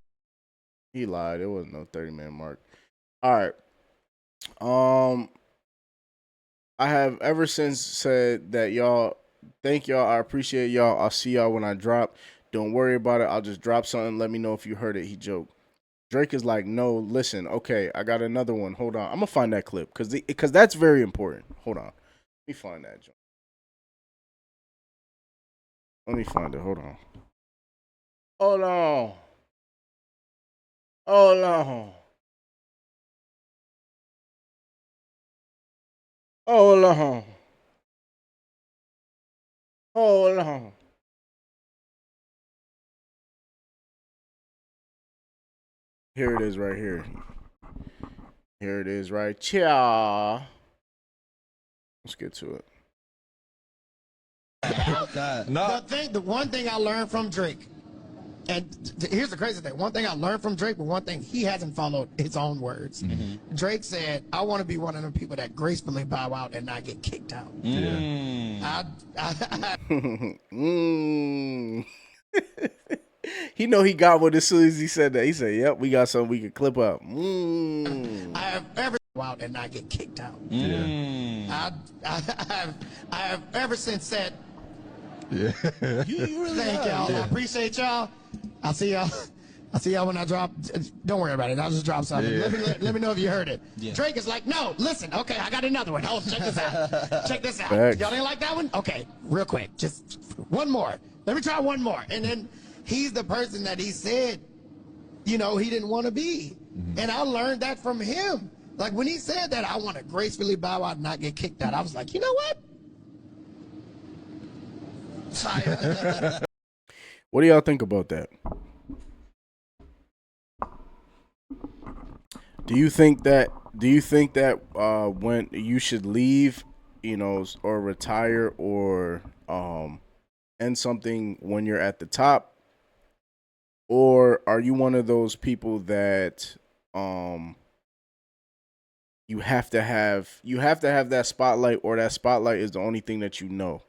He lied. It wasn't no 30-minute mark. All right. I have ever since said that y'all, thank y'all. I appreciate y'all. I'll see y'all when I drop. Don't worry about it. I'll just drop something. Let me know if you heard it. He joked. Drake is like, no, listen. Okay, I got another one. Hold on. I'm gonna find that clip because that's very important. Hold on. Let me find that. Let me find it. Hold on. Hold on. Hold on. Hold on. Hold on. Here it is right here. Here it is right here. Let's get to it. The one thing I learned from Drake, and here's the crazy thing. One thing I learned from Drake, but one thing he hasn't followed his own words. Drake said, I want to be one of the people that gracefully bow out and not get kicked out. He know he got one as soon as he said that. He said, yep, we got something we can clip up. I have ever out and not get kicked out. I have ever since said, thank y'all. I appreciate y'all. I'll see y'all when I drop. Don't worry about it. I'll just drop something. Let me know if you heard it. Drake is like, no, listen. Okay, I got another one. Oh, check this out. Check this out. Facts. Y'all didn't like that one? Okay, real quick. Just one more. Let me try one more. And then he's the person that he said, he didn't want to be. And I learned that from him. Like when he said that, I want to gracefully bow out and not get kicked out. I was like, you know what? What do y'all think about that? Do you think that when you should leave, or retire or end something when you're at the top? Or are you one of those people that you have to have that spotlight, or that spotlight is the only thing that you know?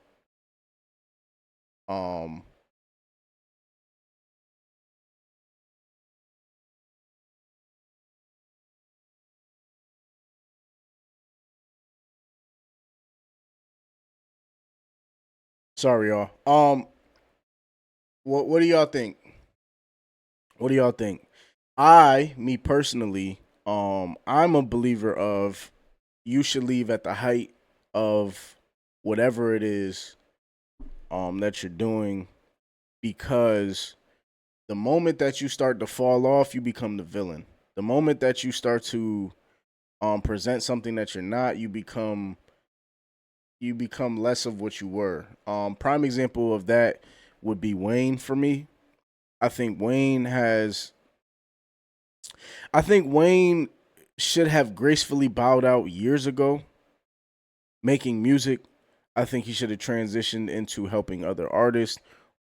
Sorry, y'all. What do y'all think? What do y'all think? Me personally, I'm a believer of you should leave at the height of whatever it is that you're doing, because the moment that you start to fall off, you become the villain. The moment that you start to present something that you're not, you become less of what you were. Prime example of that would be Wayne for me. I think Wayne should have gracefully bowed out years ago making music. I think he should have transitioned into helping other artists,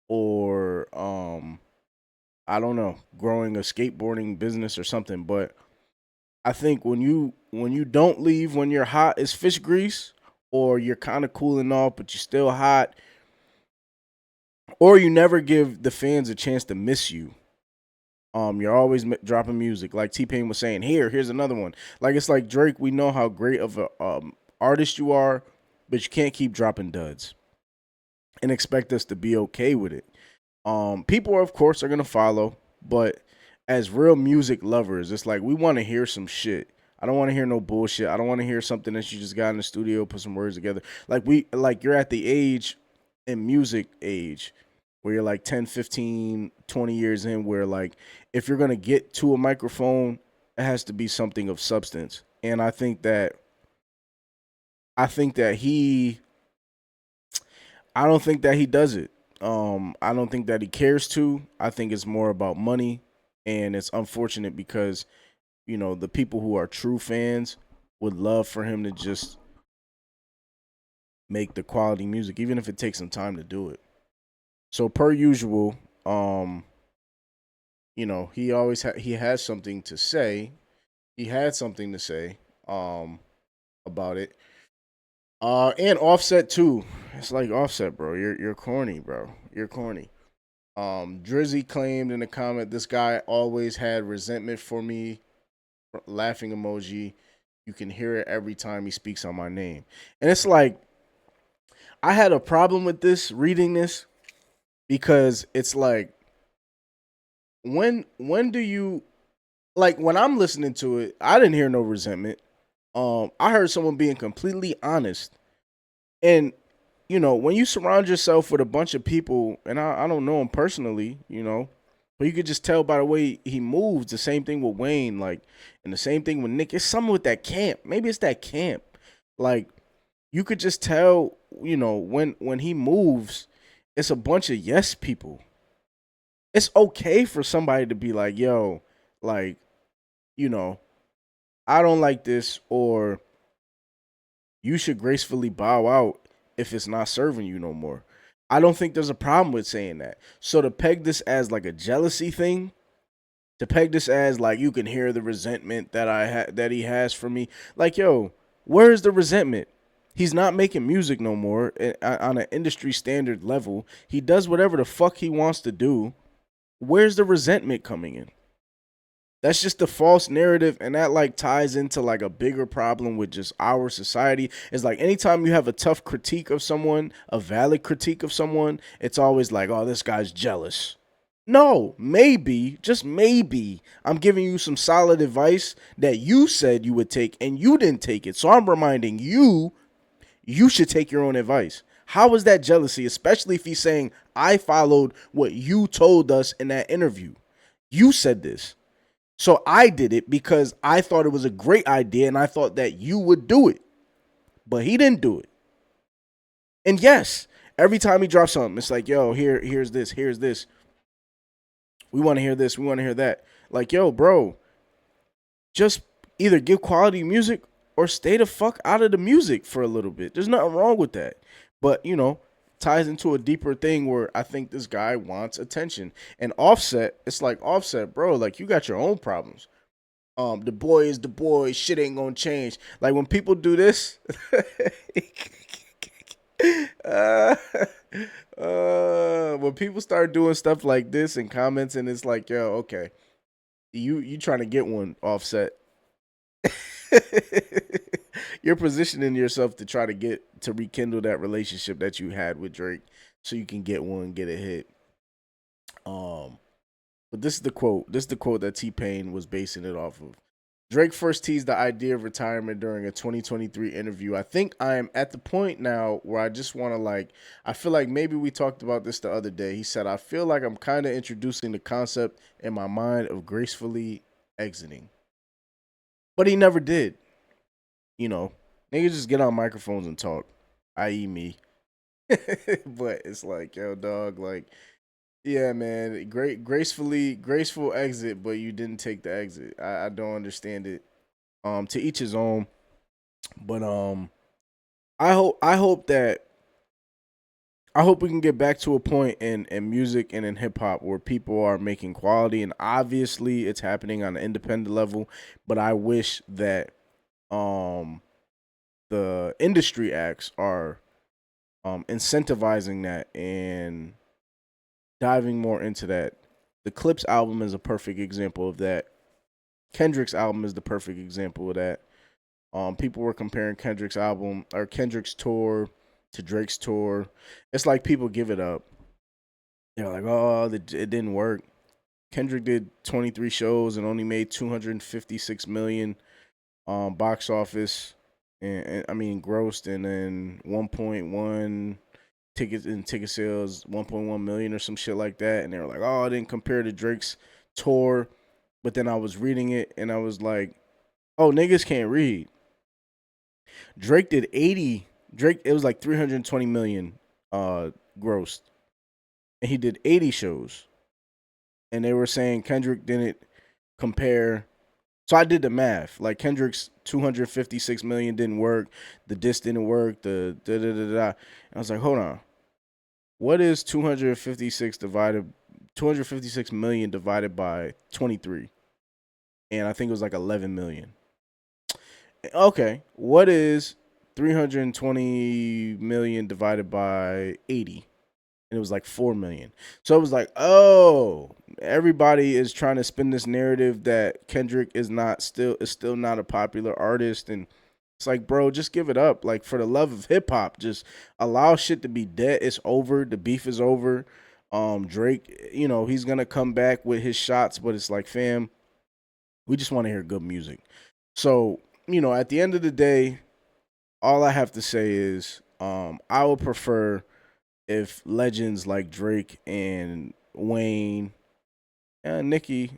or I don't know, growing a skateboarding business or something. But I think when you don't leave when you're hot as fish grease, or you're kind of cooling off but you're still hot, or you never give the fans a chance to miss you. You're always dropping music, like T-Pain was saying. Here's another one. Like, it's like, Drake, we know how great of a artist you are, but you can't keep dropping duds and expect us to be okay with it. People, of course, are gonna follow, but as real music lovers, it's like we want to hear some shit. I don't want to hear no bullshit. I don't want to hear something that you just got in the studio, put some words together. Like you're at the age, in music age, where you're like 10, 15, 20 years in, where like if you're going to get to a microphone, it has to be something of substance. And I think that I don't think that he does it. I don't think that he cares to. I think it's more about money, and it's unfortunate because, the people who are true fans would love for him to just make the quality music, even if it takes some time to do it. So per usual, he has something to say. He had something to say about it. And Offset too. It's like, Offset, bro. You're corny, bro. You're corny. Drizzy claimed in the comment, this guy always had resentment for me. Laughing emoji. You can hear it every time he speaks on my name. And it's like, I had a problem with this, reading this, because it's like, when do you, like, when I'm listening to it, I didn't hear no resentment. I heard someone being completely honest. And, you know, when you surround yourself with a bunch of people, and I don't know him personally, you know, but you could just tell by the way he moves. The same thing with Wayne, like, and the same thing with Nick. It's something with that camp. Maybe it's that camp. Like, you could just tell, you know, when he moves, it's a bunch of yes people. It's okay for somebody to be like, yo, like, you know, I don't like this, or you should gracefully bow out if it's not serving you no more. I don't think there's a problem with saying that. So to peg this as like a jealousy thing, to peg this as like, you can hear the resentment that that he has for me. Like, yo, where's the resentment? He's not making music no more on an industry standard level. He does whatever the fuck he wants to do. Where's the resentment coming in? That's just the false narrative, and that like ties into like a bigger problem with just our society. It's like anytime you have a tough critique of someone, a valid critique of someone, it's always like, oh, this guy's jealous. No, maybe, just maybe, I'm giving you some solid advice that you said you would take and you didn't take it. So I'm reminding you, you should take your own advice. How is that jealousy, especially if he's saying, I followed what you told us in that interview. You said this. So I did it because I thought it was a great idea and I thought that you would do it. But he didn't do it. And yes, every time he drops something, it's like, yo, here's this. We want to hear this. We want to hear that. Like, yo, bro, just either give quality music or stay the fuck out of the music for a little bit. There's nothing wrong with that. But, you know, ties into a deeper thing where I think this guy wants attention. And Offset, it's like, Offset, bro, like, you got your own problems. The boy is the boy, shit ain't gonna change. Like, when people do this, when people start doing stuff like this and comments, and it's like, yo, okay, you trying to get one, Offset. You're positioning yourself to try to rekindle that relationship that you had with Drake so you can get one, get a hit. But this is the quote. This is the quote that T-Pain was basing it off of. Drake first teased the idea of retirement during a 2023 interview. I think I am at the point now where I just want to I feel like maybe we talked about this the other day. He said, I feel like I'm kind of introducing the concept in my mind of gracefully exiting. But he never did. You know, niggas just get on microphones and talk, i.e. me. But it's like, yo, dog, like, yeah, man, graceful exit, but you didn't take the exit. I don't understand it. To each his own. But I hope we can get back to a point in music and in hip hop where people are making quality, and obviously it's happening on an independent level. But I wish that the industry acts are incentivizing that and diving more into that. The Clips album is a perfect example of that. Kendrick's album is the perfect example of that. People were comparing Kendrick's album or Kendrick's tour to Drake's tour. It's like people give it up. They're like, oh, it didn't work. Kendrick did 23 shows and only made $256 million box office, and I mean grossed, and then 1.1 ticket sales, 1.1 million or some shit like that. And they were like, oh, I didn't compare to Drake's tour. But then I was reading it and I was like, oh, niggas can't read. Drake did 80. Drake, it was like 320 million grossed. And he did 80 shows. And they were saying Kendrick didn't compare. So I did the math. Like, Kendrick's 256 million didn't work. The diss didn't work. The da-da-da-da. And I was like, hold on. What is 256 million divided by 23? And I think it was like 11 million. Okay. What is 320 million divided by 80? And it was like 4 million. So it was like, oh, everybody is trying to spin this narrative that Kendrick is still not a popular artist, and it's like, bro, just give it up. Like, for the love of hip hop, just allow shit to be dead. It's over. The beef is over. Drake, he's gonna come back with his shots, but it's like, fam, we just want to hear good music. So, at the end of the day, all I have to say is, I would prefer if legends like Drake and Wayne and Nicki,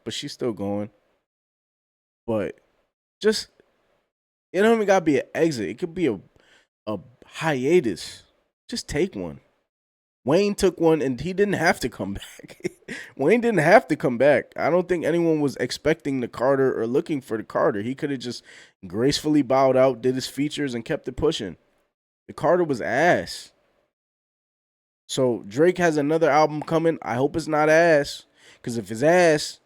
but she's still going. But just, it don't even gotta be an exit. It could be a hiatus. Just take one. Wayne took one and he didn't have to come back. Wayne didn't have to come back. I don't think anyone was expecting the Carter or looking for the Carter. He could have just gracefully bowed out, did his features, and kept it pushing. The Carter was ass. So Drake has another album coming. I hope it's not ass. Because if it's ass,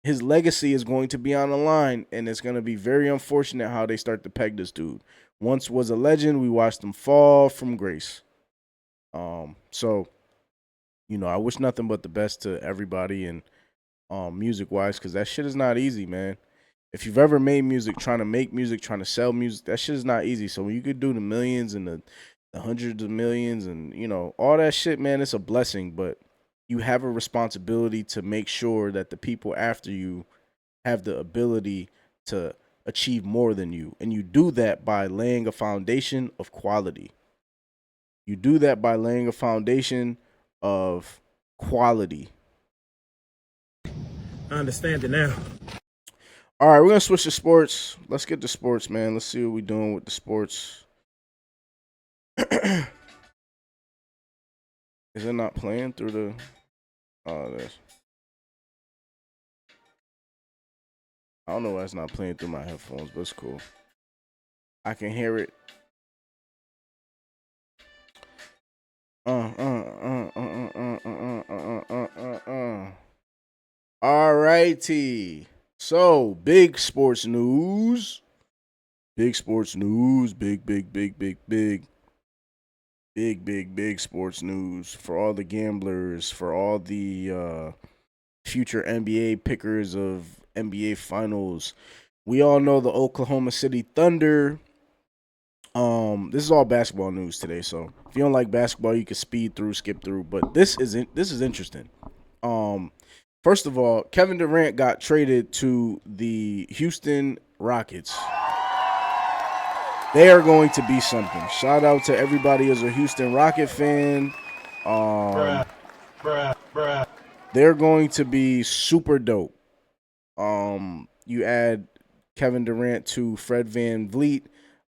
his legacy is going to be on the line. And it's going to be very unfortunate how they start to peg this dude. Once was a legend. We watched him fall from grace. So, I wish nothing but the best to everybody and music-wise, because that shit is not easy, man. If you've ever made music, trying to make music, trying to sell music, that shit is not easy. So when you could do the millions and the hundreds of millions and, all that shit, man, it's a blessing. But you have a responsibility to make sure that the people after you have the ability to achieve more than you. And you do that by laying a foundation of quality. You do that by laying a foundation of quality. I understand it now. All right, we're going to switch to sports. Let's get to sports, man. Let's see what we're doing with the sports. Is it not playing through the... Oh, it is. I don't know why it's not playing through my headphones, but it's cool. I can hear it. All righty. So, big sports news. Big sports news. Big sports news for all the gamblers, for all the future NBA pickers of NBA finals. We all know the Oklahoma City Thunder. This is all basketball news today, so if you don't like basketball, you can skip through. But this is interesting. First of all, Kevin Durant got traded to the Houston Rockets. They are going to be something. Shout out to everybody as a Houston Rocket fan. They're going to be super dope. You add Kevin Durant to Fred VanVleet,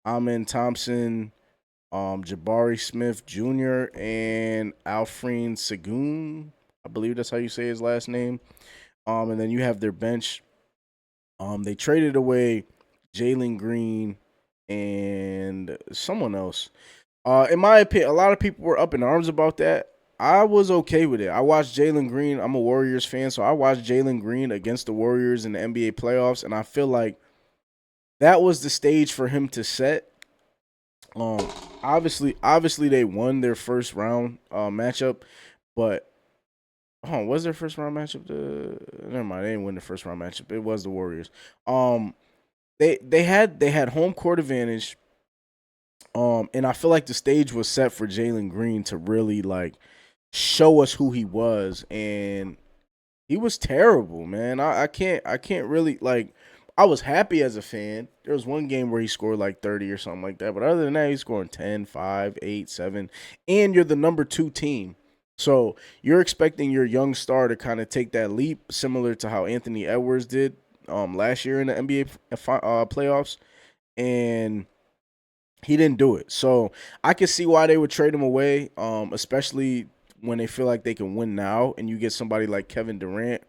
Amen Thompson, Jabari Smith Jr., and Alfred Sengun. I believe that's how you say his last name. And then you have their bench. They traded away Jalen Green and someone else. In my opinion, a lot of people were up in arms about that. I was okay with it. I watched Jalen Green. I'm a Warriors fan, so I watched Jalen Green against the Warriors in the NBA playoffs, and I feel like that was the stage for him to set. Obviously they won their first round matchup, but was their first round matchup never mind, they didn't win the first round matchup. It was the Warriors. They had home court advantage. And I feel like the stage was set for Jalen Green to really like show us who he was, and he was terrible, man. I can't really like. I was happy as a fan. There was one game where he scored like 30 or something like that, but other than that, he's scoring 10, 5, 8, 7, and you're the number 2 team. So you're expecting your young star to kind of take that leap, similar to how Anthony Edwards did last year in the NBA playoffs, and he didn't do it. So I can see why they would trade him away, especially when they feel like they can win now, and you get somebody like Kevin Durant,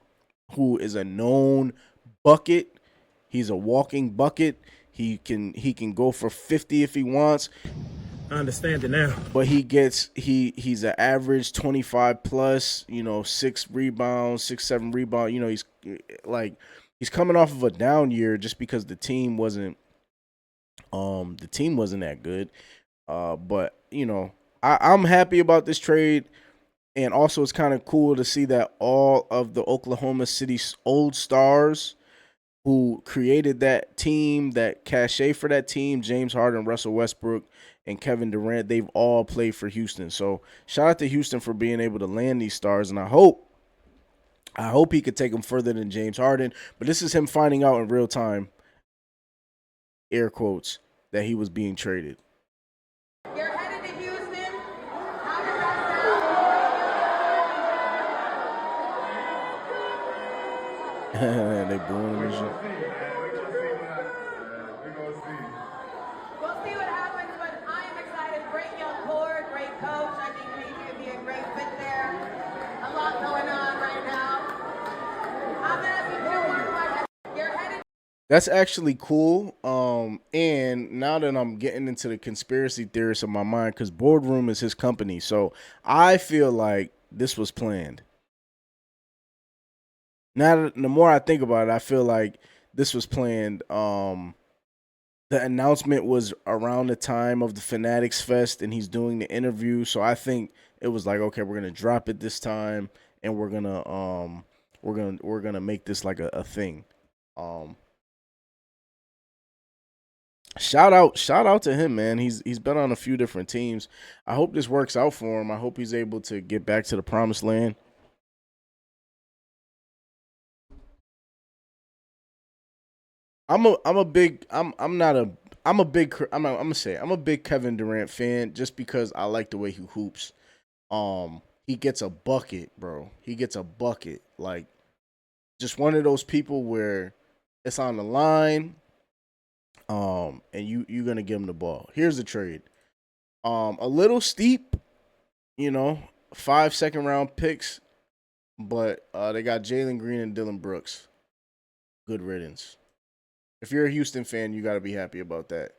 who is a known bucket. He's a walking bucket. He can go for 50 if he wants. I understand it now. But he's an average 25 plus, 6 rebounds, 6, 7 rebounds. He's coming off of a down year just because the team wasn't that good. But I'm happy about this trade. And also, it's kind of cool to see that all of the Oklahoma City old stars who created that team, that cachet for that team, James Harden, Russell Westbrook, and Kevin Durant, they've all played for Houston. So shout out to Houston for being able to land these stars. And I hope he could take them further than James Harden. But this is him finding out in real time, air quotes, that he was being traded. You're headed to Houston. How does that sound? They booing him and shit. We'll see what happens, but I am excited. Great young core, great coach. I think KG would be a great fit there. A lot going on right now. I'm gonna ask you 2 more questions. You're headed. That's actually cool. And now that I'm getting into the conspiracy theorists of my mind, because Boardroom is his company, so I feel like this was planned. Now, the more I think about it, I feel like this was planned. The announcement was around the time of the Fanatics Fest, and he's doing the interview. So I think it was like, okay, we're gonna drop it this time, and we're gonna make this like a thing. Shout out to him, man. He's been on a few different teams. I hope this works out for him. I hope he's able to get back to the promised land. I'm a big Kevin Durant fan just because I like the way he hoops. He gets a bucket, bro. He gets a bucket. Like, just one of those people where it's on the line. And you're gonna give him the ball. Here's the trade. A little steep, 5 second-round picks, but they got Jalen Green and Dylan Brooks. Good riddance. If you're a Houston fan, you got to be happy about that.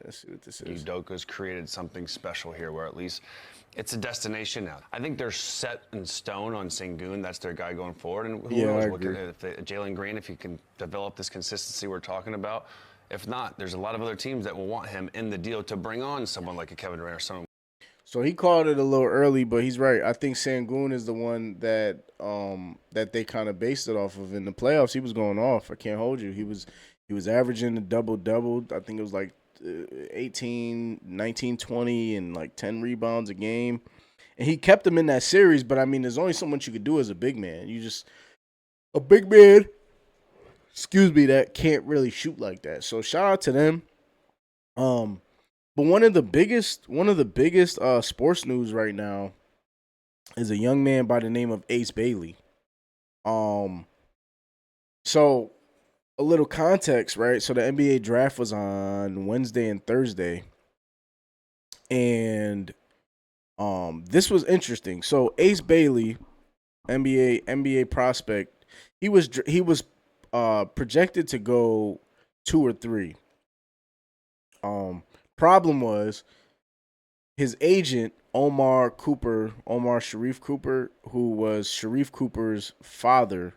Let's see what this is. Udoka's created something special here where at least it's a destination now. I think they're set in stone on Sengun. That's their guy going forward. And who knows what Jalen Green, if he can develop this consistency we're talking about. If not, there's a lot of other teams that will want him in the deal to bring on someone like a Kevin Durant or someone. So he called it a little early, but he's right. I think Sengun is the one that they kind of based it off of. In the playoffs, he was going off. I can't hold you. He was averaging a double-double. I think it was like 18, 19, 20, and like 10 rebounds a game. And he kept them in that series, but I mean, there's only so much you could do as a big man. A big man, that can't really shoot like that. So shout out to them. But one of the biggest sports news right now is a young man by the name of Ace Bailey. So a little context, right? So the NBA draft was on Wednesday and Thursday. And this was interesting. So Ace Bailey, NBA prospect, he was projected to go 2 or 3. Problem was his agent, Omar Sharif Cooper, who was Sharif Cooper's father.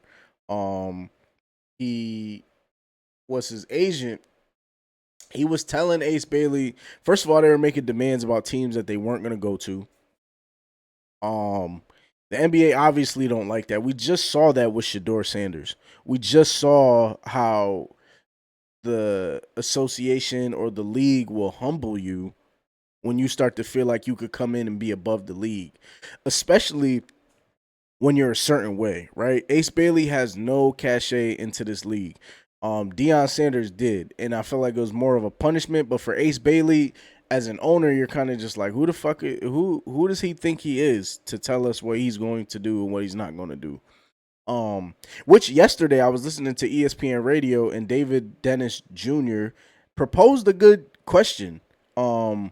He was his agent. He was telling Ace Bailey, first of all, they were making demands about teams that they weren't going to go to. The NBA obviously don't like that. We just saw that with Shedeur Sanders. We just saw how the association or the league will humble you when you start to feel like you could come in and be above the league, especially when you're a certain way, right? Ace Bailey has no cachet into this league. Deion Sanders did, and I feel like it was more of a punishment. But for Ace Bailey, as an owner, you're kind of just like, who does he think he is to tell us what he's going to do and what he's not going to do? Which yesterday I was listening to ESPN Radio and David Dennis Jr. proposed a good question. And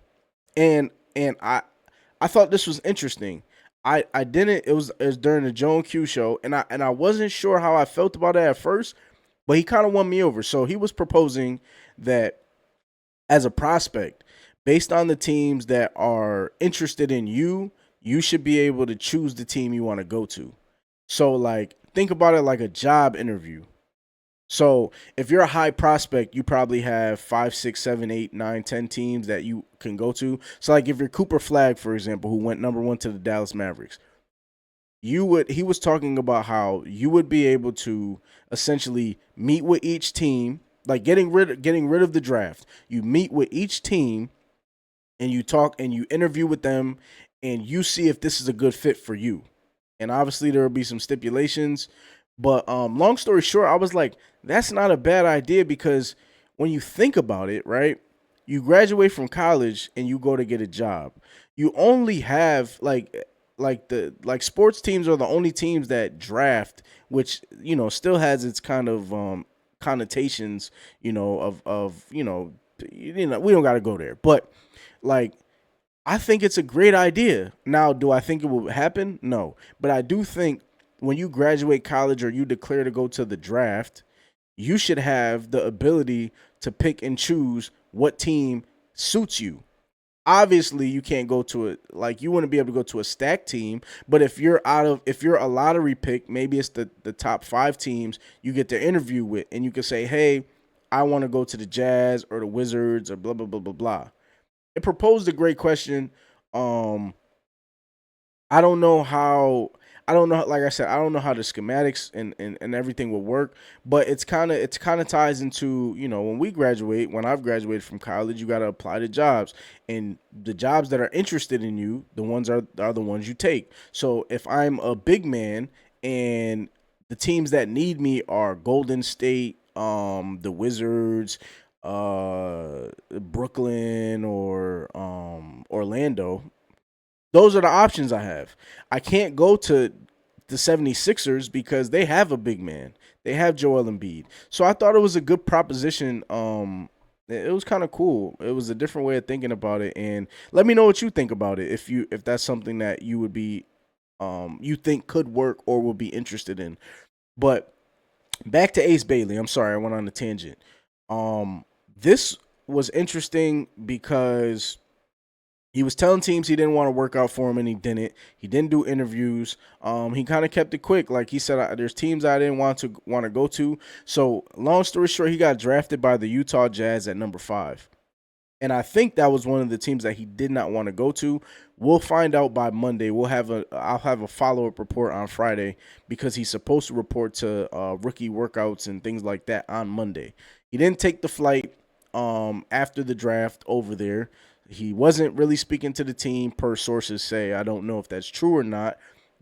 I thought this was interesting. I didn't. It was during the Joan Q show, and I wasn't sure how I felt about it at first, but he kind of won me over. So he was proposing that as a prospect, based on the teams that are interested in you, you should be able to choose the team you want to go to. So, like, think about it like a job interview. So if you're a high prospect, you probably have 5, 6, 7, 8, 9, 10 teams that you can go to. So like if you're Cooper Flagg, for example, who went number 1 to the Dallas Mavericks, he was talking about how you would be able to essentially meet with each team, like getting rid of the draft. You meet with each team and you talk and you interview with them and you see if this is a good fit for you. And obviously there will be some stipulations, but long story short, I was like, that's not a bad idea, because when you think about it, right? You graduate from college and you go to get a job. You only have like sports teams are the only teams that draft, which, you know, still has its kind of connotations, you know, of we don't got to go there, but like, I think it's a great idea. Now, do I think it will happen? No, but I do think when you graduate college or you declare to go to the draft, you should have the ability to pick and choose what team suits you. Obviously, you can't go to it, like, you wouldn't be able to go to a stacked team, but if you're a lottery pick, maybe it's the top 5 teams you get to interview with, and you can say, hey, I want to go to the Jazz or the Wizards or blah, blah, blah, blah, blah. It proposed a great question. I don't know, like I said, I don't know how the schematics and everything will work, but it's kind of ties into, you know, when I've graduated from college, you got to apply to jobs, and the jobs that are interested in you, the ones are the ones you take. So if I'm a big man and the teams that need me are Golden State, the Wizards, Brooklyn, or Orlando, those are the options I have. I can't go to the 76ers because they have a big man. They have Joel Embiid. So I thought it was a good proposition. It was kind of cool. It was a different way of thinking about it. And let me know what you think about it, if that's something that you would be you think could work or will be interested in. But back to Ace Bailey. I'm sorry, I went on a tangent. This was interesting because he was telling teams he didn't want to work out for him, and he didn't. He didn't do interviews. He kind of kept it quick. Like he said, there's teams I didn't want to go to. So long story short, he got drafted by the Utah Jazz at number 5. And I think that was one of the teams that he did not want to go to. We'll find out by Monday. I'll have a follow-up report on Friday, because he's supposed to report to rookie workouts and things like that on Monday. He didn't take the flight after the draft over there. He wasn't really speaking to the team, per sources say. I don't know if that's true or not,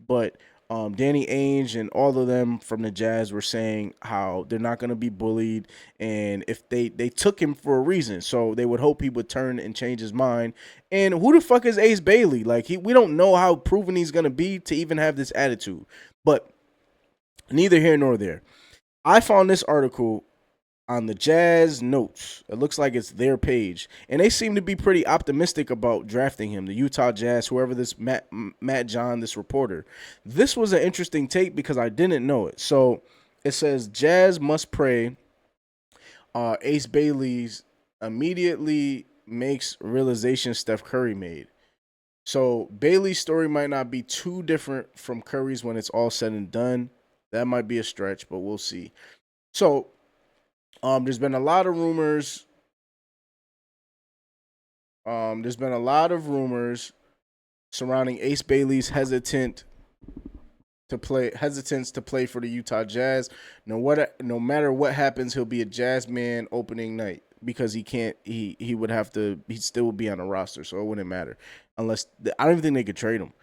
but Danny Ainge and all of them from the Jazz were saying how they're not going to be bullied, and if they took him for a reason, so they would hope he would turn and change his mind. And who the fuck is Ace Bailey? Like, we don't know how proven he's going to be to even have this attitude. But neither here nor there. I found this article on the Jazz notes. It looks like it's their page, and they seem to be pretty optimistic about drafting him. The Utah Jazz, whoever this Matt John, this reporter. This was an interesting take because I didn't know it. So it says Jazz must pray Ace Bailey's immediately makes realization Steph Curry made. So Bailey's story might not be too different from Curry's when it's all said and done. That might be a stretch, but we'll see. So there's been a lot of rumors. Surrounding Ace Bailey's hesitance to play for the Utah Jazz. No matter what happens, he'll be a Jazz man opening night, because he would have to, he still would be on the roster, so it wouldn't matter unless I don't even think they could trade him.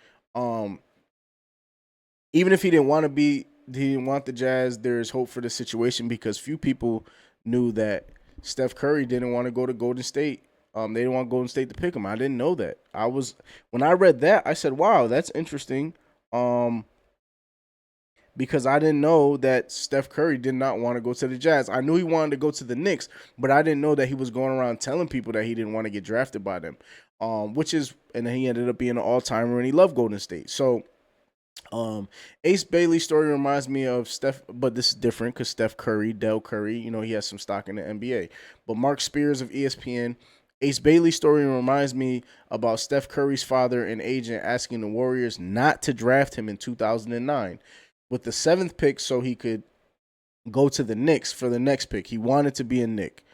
Even if he didn't want the Jazz, there's hope for the situation, because few people knew that Steph Curry didn't want to go to Golden State. They didn't want Golden State to pick him. I didn't know that. When I read that, I said, wow, that's interesting. Because I didn't know that Steph Curry did not want to go to the Jazz. I knew he wanted to go to the Knicks, but I didn't know that he was going around telling people that he didn't want to get drafted by them. And then he ended up being an all-timer, and he loved Golden State. So Ace Bailey's story reminds me of Steph, but this is different because Steph Curry, Del Curry, he has some stock in the NBA. But Mark Spears of ESPN, Ace Bailey's story reminds me about Steph Curry's father and agent asking the Warriors not to draft him in 2009 with the 7th pick so he could go to the Knicks for the next pick. He wanted to be a Knick.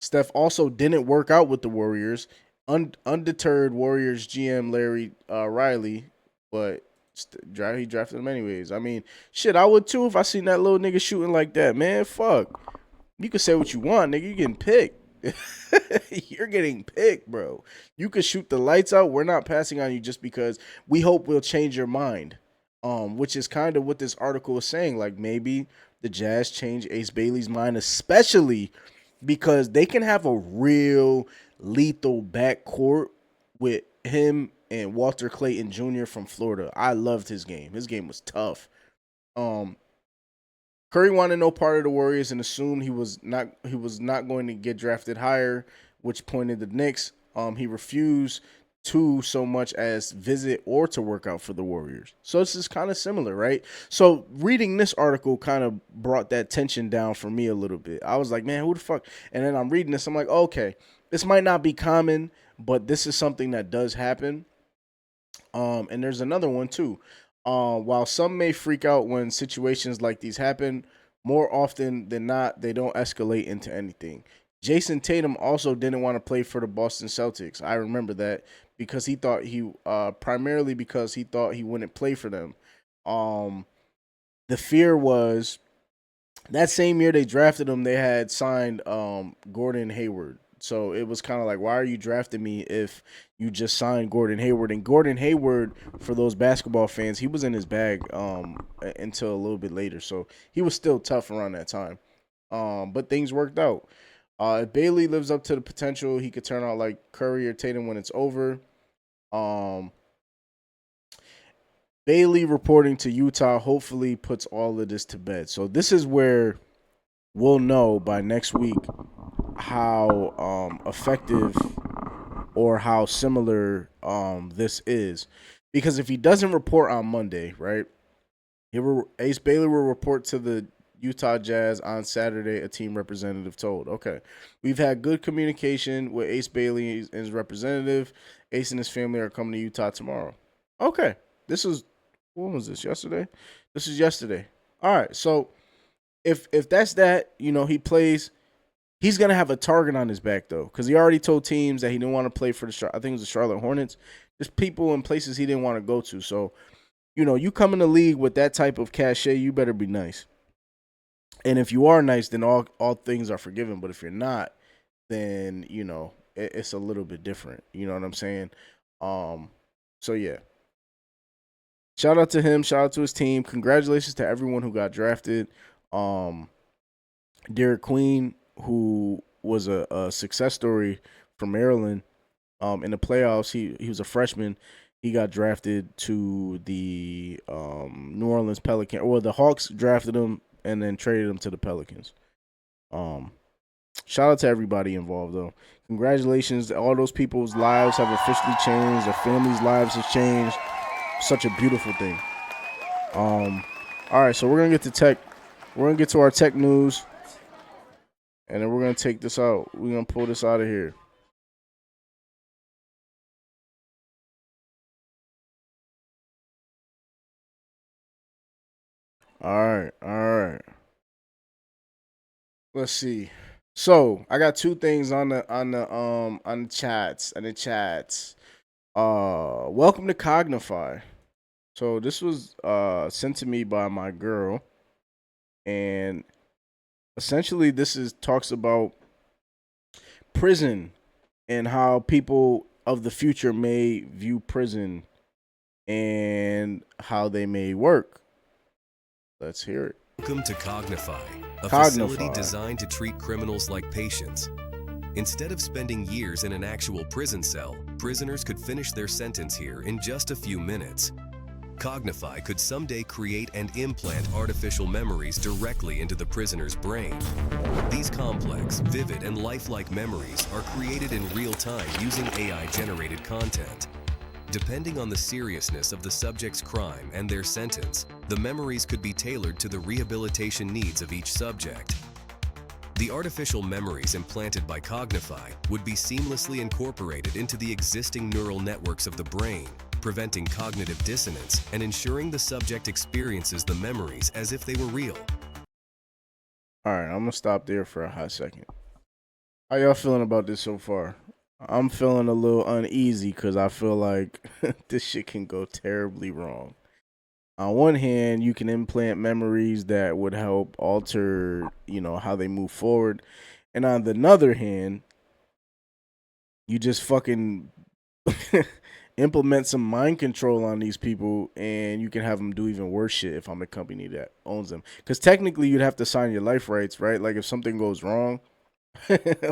Steph also didn't work out with the Warriors. Undeterred, Warriors GM Larry Riley, but he drafted him anyways. I mean, shit, I would too if I seen that little nigga shooting like that, man. Fuck. You can say what you want, nigga. You getting picked. You're getting picked, bro. You could shoot the lights out. We're not passing on you just because we hope we'll change your mind. Which is kind of what this article is saying. Like, maybe the Jazz change Ace Bailey's mind, especially because they can have a real lethal backcourt with him and Walter Clayton Jr. from Florida. I loved his game. His game was tough. Curry wanted no part of the Warriors and assumed he was not going to get drafted higher, which pointed the Knicks. He refused to so much as visit or to work out for the Warriors. So this is kind of similar, right? So reading this article kind of brought that tension down for me a little bit. I was like, man, who the fuck? And then I'm reading this. I'm like, okay, this might not be common, but this is something that does happen. And there's another one too. While some may freak out when situations like these happen, more often than not, they don't escalate into anything. Jason Tatum also didn't want to play for the Boston Celtics. I remember that because he thought primarily because he thought he wouldn't play for them. The fear was that same year they drafted him, they had signed Gordon Hayward. So it was kind of like, why are you drafting me if you just signed Gordon Hayward? And Gordon Hayward, for those basketball fans, he was in his bag until a little bit later. So he was still tough around that time. But things worked out. If Bailey lives up to the potential, he could turn out like Curry or Tatum when it's over. Bailey reporting to Utah hopefully puts all of this to bed. So this is where we'll know by next week how effective or how similar this is. Because if he doesn't report on Monday, right, Ace Bailey will report to the Utah Jazz on Saturday, a team representative told. Okay, we've had good communication with Ace Bailey and his representative. Ace and his family are coming to Utah tomorrow. Okay, when was this, yesterday? This is yesterday. All right, so if that's that, he plays. He's going to have a target on his back, though, because he already told teams that he didn't want to play for I think it was the Charlotte Hornets. There's people in places he didn't want to go to. So, you come in the league with that type of cachet, you better be nice. And if you are nice, then all things are forgiven. But if you're not, then, it's a little bit different. You know what I'm saying? So, yeah. Shout out to him. Shout out to his team. Congratulations to everyone who got drafted. Derek Queen, who was a success story from Maryland in the playoffs. He was a freshman. He got drafted to the New Orleans Pelicans. Or the Hawks drafted him and then traded him to the Pelicans. Shout out to everybody involved, though. Congratulations. All those people's lives have officially changed. Their families' lives have changed. Such a beautiful thing. All right, so we're going to get to tech. We're going to get to our tech news. And then we're going to take this out. We're going to pull this out of here. All right. Let's see. So, I got two things on the chats. Welcome to Cognify. So, this was sent to me by my girl, and essentially, this talks about prison and how people of the future may view prison and how they may work. Let's hear it. Welcome to Cognify, a facility designed to treat criminals like patients. Instead of spending years in an actual prison cell, prisoners could finish their sentence here in just a few minutes. Cognify could someday create and implant artificial memories directly into the prisoner's brain. These complex, vivid, and lifelike memories are created in real time using AI-generated content. Depending on the seriousness of the subject's crime and their sentence, the memories could be tailored to the rehabilitation needs of each subject. The artificial memories implanted by Cognify would be seamlessly incorporated into the existing neural networks of the brain, preventing cognitive dissonance and ensuring the subject experiences the memories as if they were real. All right, I'm gonna stop there for a hot second. How y'all feeling about this so far? I'm feeling a little uneasy because I feel like this shit can go terribly wrong. On one hand, you can implant memories that would help alter, how they move forward. And on the other hand, you just fucking implement some mind control on these people and you can have them do even worse shit if I'm a company that owns them. Because technically, you'd have to sign your life rights, right? Like if something goes wrong,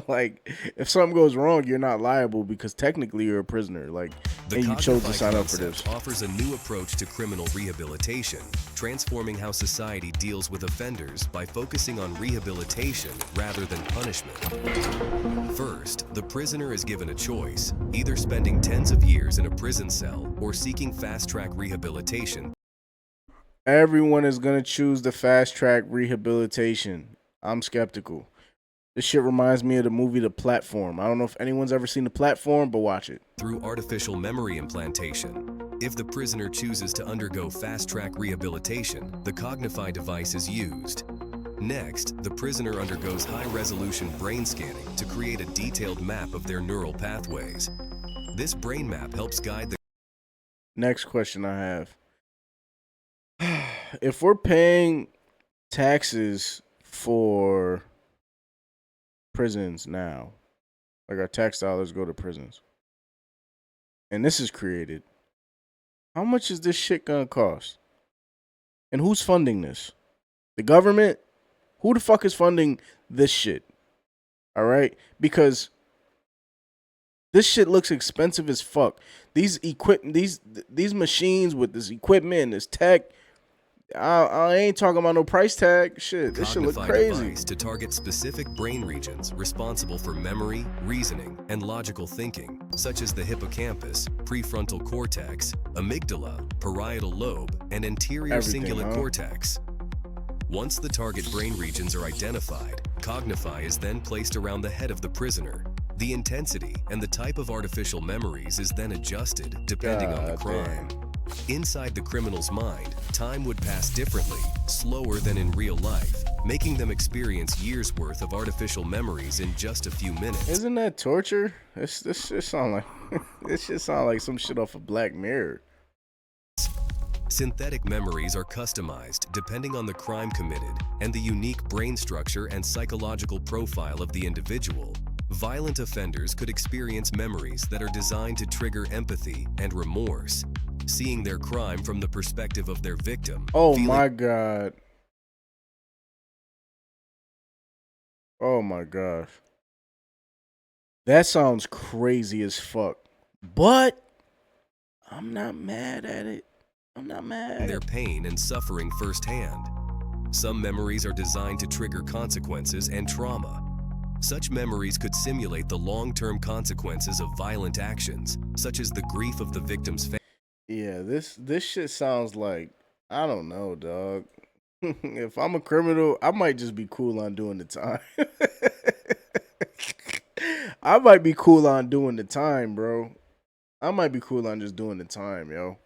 like if something goes wrong, you're not liable because technically you're a prisoner. Like, and you chose to sign up for this. Offers a new approach to criminal rehabilitation, transforming how society deals with offenders by focusing on rehabilitation rather than punishment. First, the prisoner is given a choice, either spending tens of years in a prison cell or seeking fast-track rehabilitation. Everyone is gonna choose the fast-track rehabilitation. I'm skeptical. This shit reminds me of the movie The Platform. I don't know if anyone's ever seen The Platform, but watch it. Through artificial memory implantation. If the prisoner chooses to undergo fast-track rehabilitation, the Cognify device is used. Next, the prisoner undergoes high-resolution brain scanning to create a detailed map of their neural pathways. This brain map helps guide the... Next question I have. If we're paying taxes for prisons now, like our tax dollars go to prisons, and this is created, how much is this shit gonna cost? And who's funding this? The government? Who the fuck is funding this shit? All right, because this shit looks expensive as fuck. These machines with this equipment, this tech, I ain't talking about no price tag. Shit, this shit look crazy. To target specific brain regions responsible for memory, reasoning, and logical thinking, such as the hippocampus, prefrontal cortex, amygdala, parietal lobe, and anterior cingulate cortex. Once the target brain regions are identified, Cognify is then placed around the head of the prisoner. The intensity and the type of artificial memories is then adjusted depending on the crime. Inside the criminal's mind, time would pass differently, slower than in real life, making them experience years' worth of artificial memories in just a few minutes. Isn't that torture? This shit sound like this shit sound like some shit off of Black Mirror. Synthetic memories are customized depending on the crime committed and the unique brain structure and psychological profile of the individual. Violent offenders could experience memories that are designed to trigger empathy and remorse, seeing their crime from the perspective of their victim. Oh my God. Oh my gosh. That sounds crazy as fuck. But I'm not mad at it. I'm not mad. Their pain and suffering firsthand. Some memories are designed to trigger consequences and trauma. Such memories could simulate the long-term consequences of violent actions, such as the grief of the victim's family. Yeah, this shit sounds like, I don't know, dog. If I'm a criminal, I might just be cool on doing the time. I might be cool on doing the time, bro. I might be cool on just doing the time, yo.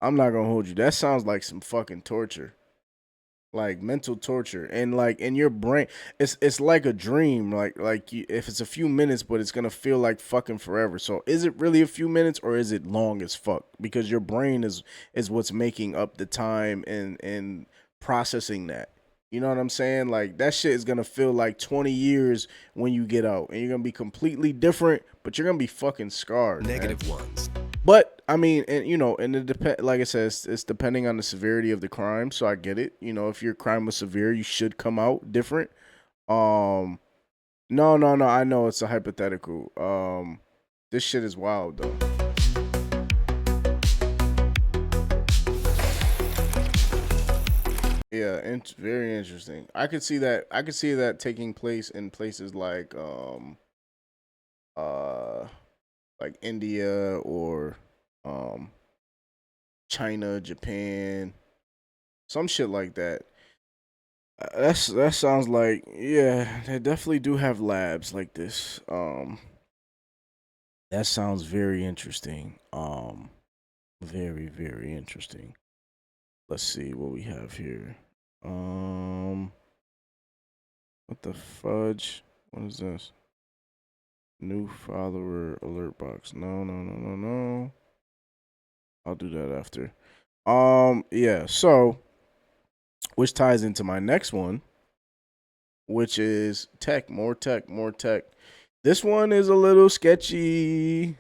I'm not gonna hold you. That sounds like some fucking torture. Like mental torture. And like in your brain, it's like a dream. Like if it's a few minutes, but it's gonna feel like fucking forever. So is it really a few minutes or is it long as fuck? Because your brain is what's making up the time and processing that. You know what I'm saying? Like that shit is gonna feel like 20 years when you get out, and you're gonna be completely different, but you're gonna be fucking scarred. Negative ones. But I mean, and it depend. Like I said, it's depending on the severity of the crime. So I get it. You know, if your crime was severe, you should come out different. No. I know it's a hypothetical. This shit is wild though. Yeah, and very interesting. I could see that. I could see that taking place in places like India or China, Japan, some shit like that. That sounds like, yeah, they definitely do have labs like this. That sounds very interesting. Very, very interesting. Let's see what we have here. What the fudge? What is this? New follower alert box. No. I'll do that after. Yeah, so which ties into my next one, which is tech, more tech. This one is a little sketchy.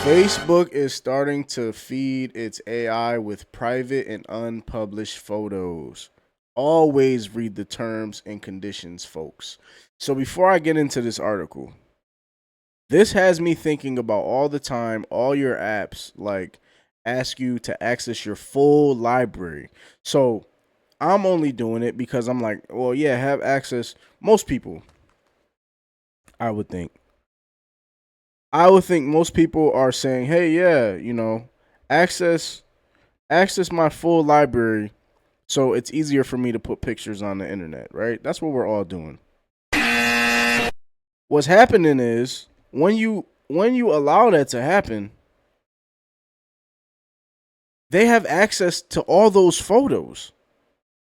Facebook is starting to feed its AI with private and unpublished photos. Always read the terms and conditions, folks. So before I get into this article, this has me thinking about all the time, all your apps like ask you to access your full library. So I'm only doing it because I'm like, well, yeah, have access. Most people, I would think most people are saying, hey, yeah, access my full library so it's easier for me to put pictures on the internet, right? That's what we're all doing. What's happening is when you allow that to happen, they have access to all those photos,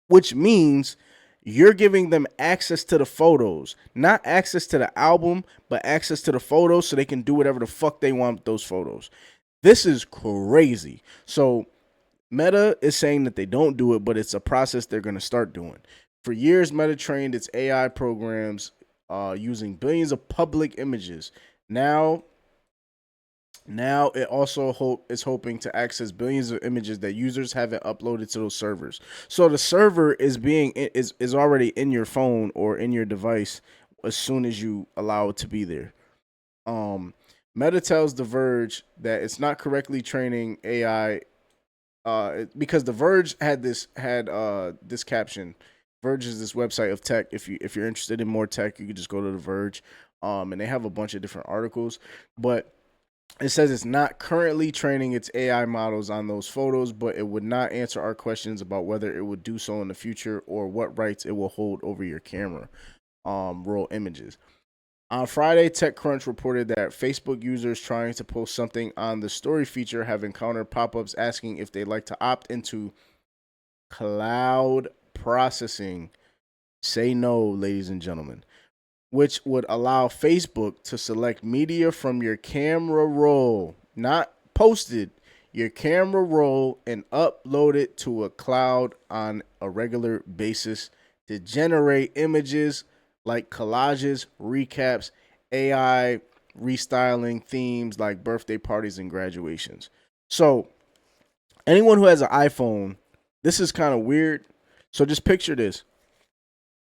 which means you're giving them access to the photos, not access to the album, but access to the photos so they can do whatever the fuck they want with those photos. This is crazy. So Meta is saying that they don't do it, but it's a process they're going to start doing. For years, Meta trained its AI programs using billions of public images. Now it also is hoping to access billions of images that users haven't uploaded to those servers. So the server is already in your phone or in your device as soon as you allow it to be there. Meta tells The Verge that it's not correctly training AI because The Verge had this caption. Verge is this website of tech. If you're interested in more tech, you can just go to The Verge. And they have a bunch of different articles, but it says it's not currently training its AI models on those photos, but it would not answer our questions about whether it would do so in the future or what rights it will hold over your camera roll images. On Friday, TechCrunch reported that Facebook users trying to post something on the story feature have encountered pop-ups asking if they'd like to opt into cloud processing. Say no, ladies and gentlemen. Which would allow Facebook to select media from your camera roll, not posted, your camera roll, and upload it to a cloud on a regular basis to generate images like collages, recaps, AI restyling themes like birthday parties and graduations. So anyone who has an iPhone, this is kind of weird. So just picture this.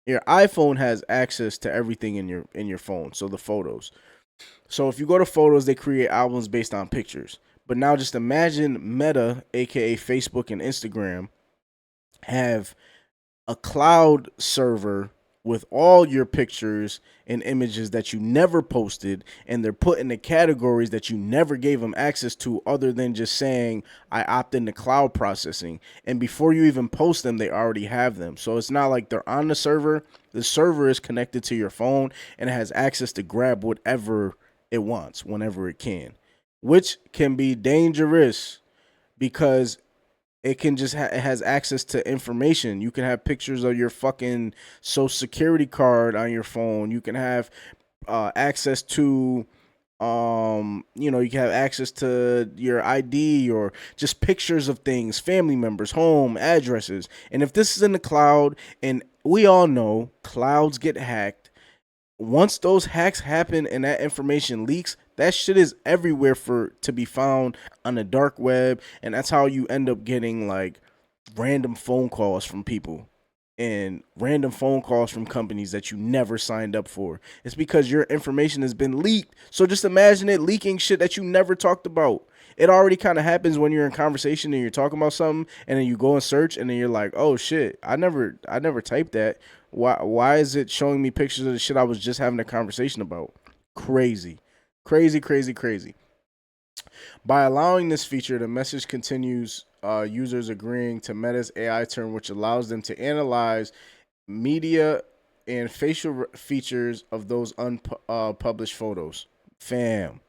Your iPhone has access to everything in your phone, so the photos. So if you go to photos, they create albums based on pictures. But now just imagine Meta, aka Facebook and Instagram, have a cloud server with all your pictures and images that you never posted, and they're put in the categories that you never gave them access to other than just saying, I opt into cloud processing. And before you even post them, they already have them. So it's not like they're on the server. The server is connected to your phone and it has access to grab whatever it wants whenever it can, which can be dangerous because it can just it has access to information. You can have pictures of your fucking social security card on your phone. You can have access to you can have access to your ID or just pictures of things, family members, home addresses. And if this is in the cloud, and we all know clouds get hacked, once those hacks happen and that information leaks, that shit is everywhere to be found on the dark web. And that's how you end up getting like random phone calls from people and random phone calls from companies that you never signed up for. It's because your information has been leaked. So just imagine it leaking shit that you never talked about. It already kind of happens when you're in conversation and you're talking about something and then you go and search and then you're like, oh shit, I never typed that. Why is it showing me pictures of the shit I was just having a conversation about? Crazy. By allowing this feature, the message continues users agreeing to Meta's AI term, which allows them to analyze media and facial features of those unpublished photos. Fam.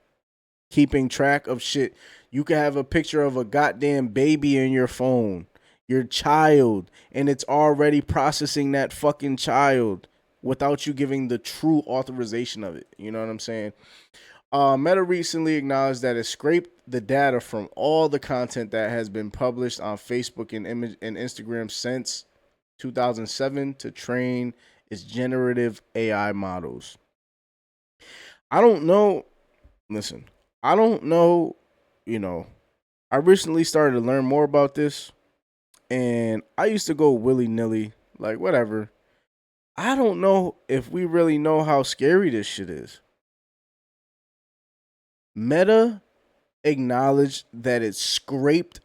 keeping track of shit. You can have a picture of a goddamn baby in your phone, your child, and it's already processing that fucking child without you giving the true authorization of it. You know what I'm saying? Meta recently acknowledged that it scraped the data from all the content that has been published on Facebook and Instagram since 2007 to train its generative AI models. I don't know. Listen, I don't know. You know, I recently started to learn more about this, and I used to go willy-nilly, like whatever. I don't know if we really know how scary this shit is. Meta acknowledged that it scraped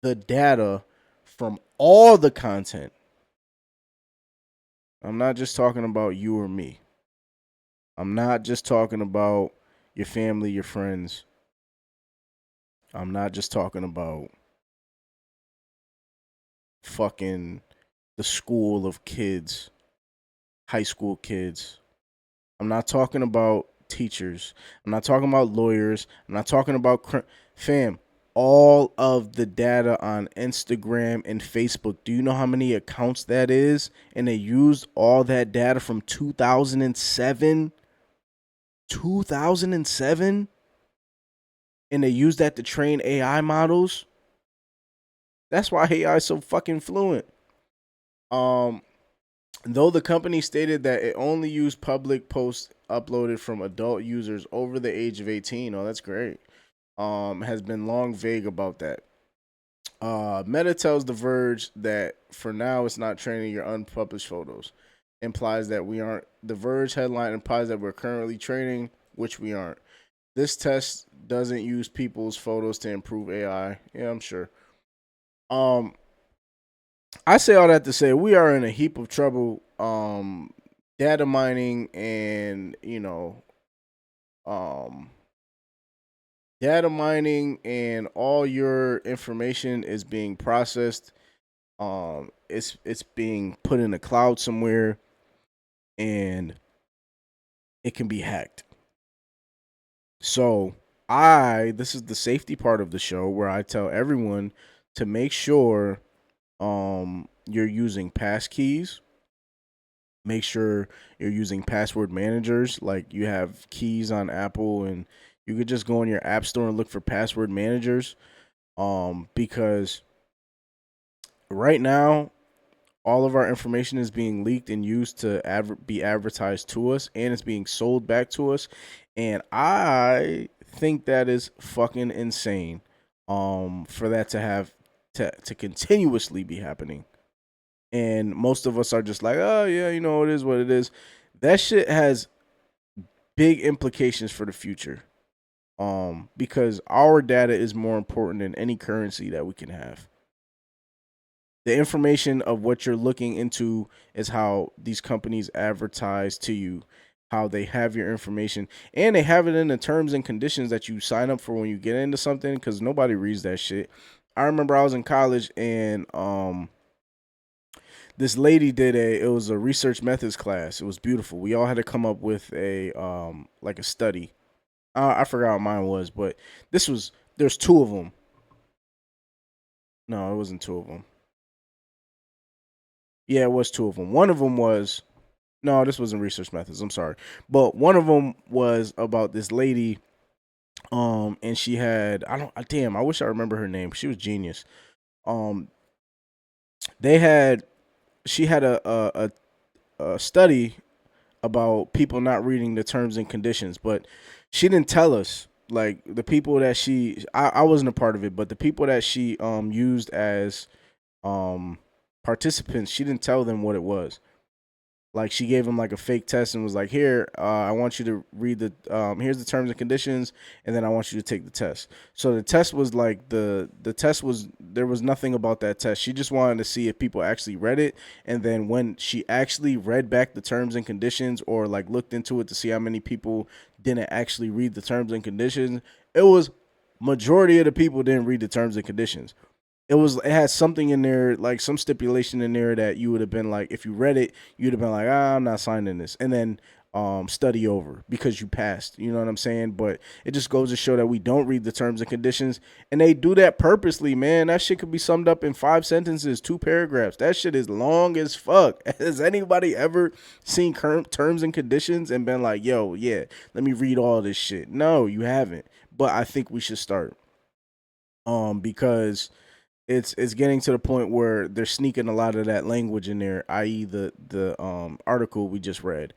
the data from all the content. I'm not just talking about you or me. I'm not just talking about your family, your friends. I'm not just talking about fucking the school of kids, high school kids. I'm not talking about teachers. I'm not talking about lawyers. I'm not talking about fam. All of the data on Instagram and Facebook. Do you know how many accounts that is? And they used all that data from 2007. 2007? And they used that to train AI models. That's why AI is so fucking fluent. Though the company stated that it only used public posts uploaded from adult users over the age of 18. Oh, that's great. Has been long vague about that. Meta tells The Verge that for now it's not training your unpublished photos. Implies that we aren't. The Verge headline implies that we're currently training, which we aren't. This test doesn't use people's photos to improve AI. Yeah, I'm sure. I say all that to say we are in a heap of trouble. Data mining and data mining and all your information is being processed. It's being put in the cloud somewhere, and it can be hacked. So this is the safety part of the show where I tell everyone to make sure you're using passkeys. Make sure you're using password managers. Like you have keys on Apple, and you could just go in your app store and look for password managers. Because right now, all of our information is being leaked and used to be advertised to us, and it's being sold back to us. And I think that is fucking insane. For that to have to continuously be happening. And most of us are just like, oh yeah, it is what it is. That shit has big implications for the future. Because our data is more important than any currency that we can have. The information of what you're looking into is how these companies advertise to you, how they have your information, and they have it in the terms and conditions that you sign up for when you get into something, because nobody reads that shit. I remember I was in college, and this lady it was a research methods class. It was beautiful. We all had to come up with a study. I forgot what mine was, but there's two of them. No, it wasn't two of them. Yeah, it was two of them. One of them was, no, this wasn't research methods. I'm sorry. But one of them was about this lady, and she had, I wish I remember her name. She was genius. She had a study about people not reading the terms and conditions, but she didn't tell us, like, the people that I wasn't a part of it, but the people that she used as participants, she didn't tell them what it was. Like, she gave them like a fake test and was like, here, I want you to read here's the terms and conditions, and then I want you to take the test. So the test was like, the test was, there was nothing about that test. She just wanted to see if people actually read it. And then when she actually read back the terms and conditions, or like looked into it to see how many people didn't actually read the terms and conditions, it was majority of the people didn't read the terms and conditions. It had something in there, like some stipulation in there that you would have been like, if you read it, you'd have been like, I'm not signing this. And then study over because you passed. You know what I'm saying? But it just goes to show that we don't read the terms and conditions, and they do that purposely, man. That shit could be summed up in 5 sentences, 2 paragraphs. That shit is long as fuck. Has anybody ever seen current terms and conditions and been like, yo, yeah, let me read all this shit? No, you haven't. But I think we should start. Because it's getting to the point where they're sneaking a lot of that language in there, i.e. the article we just read.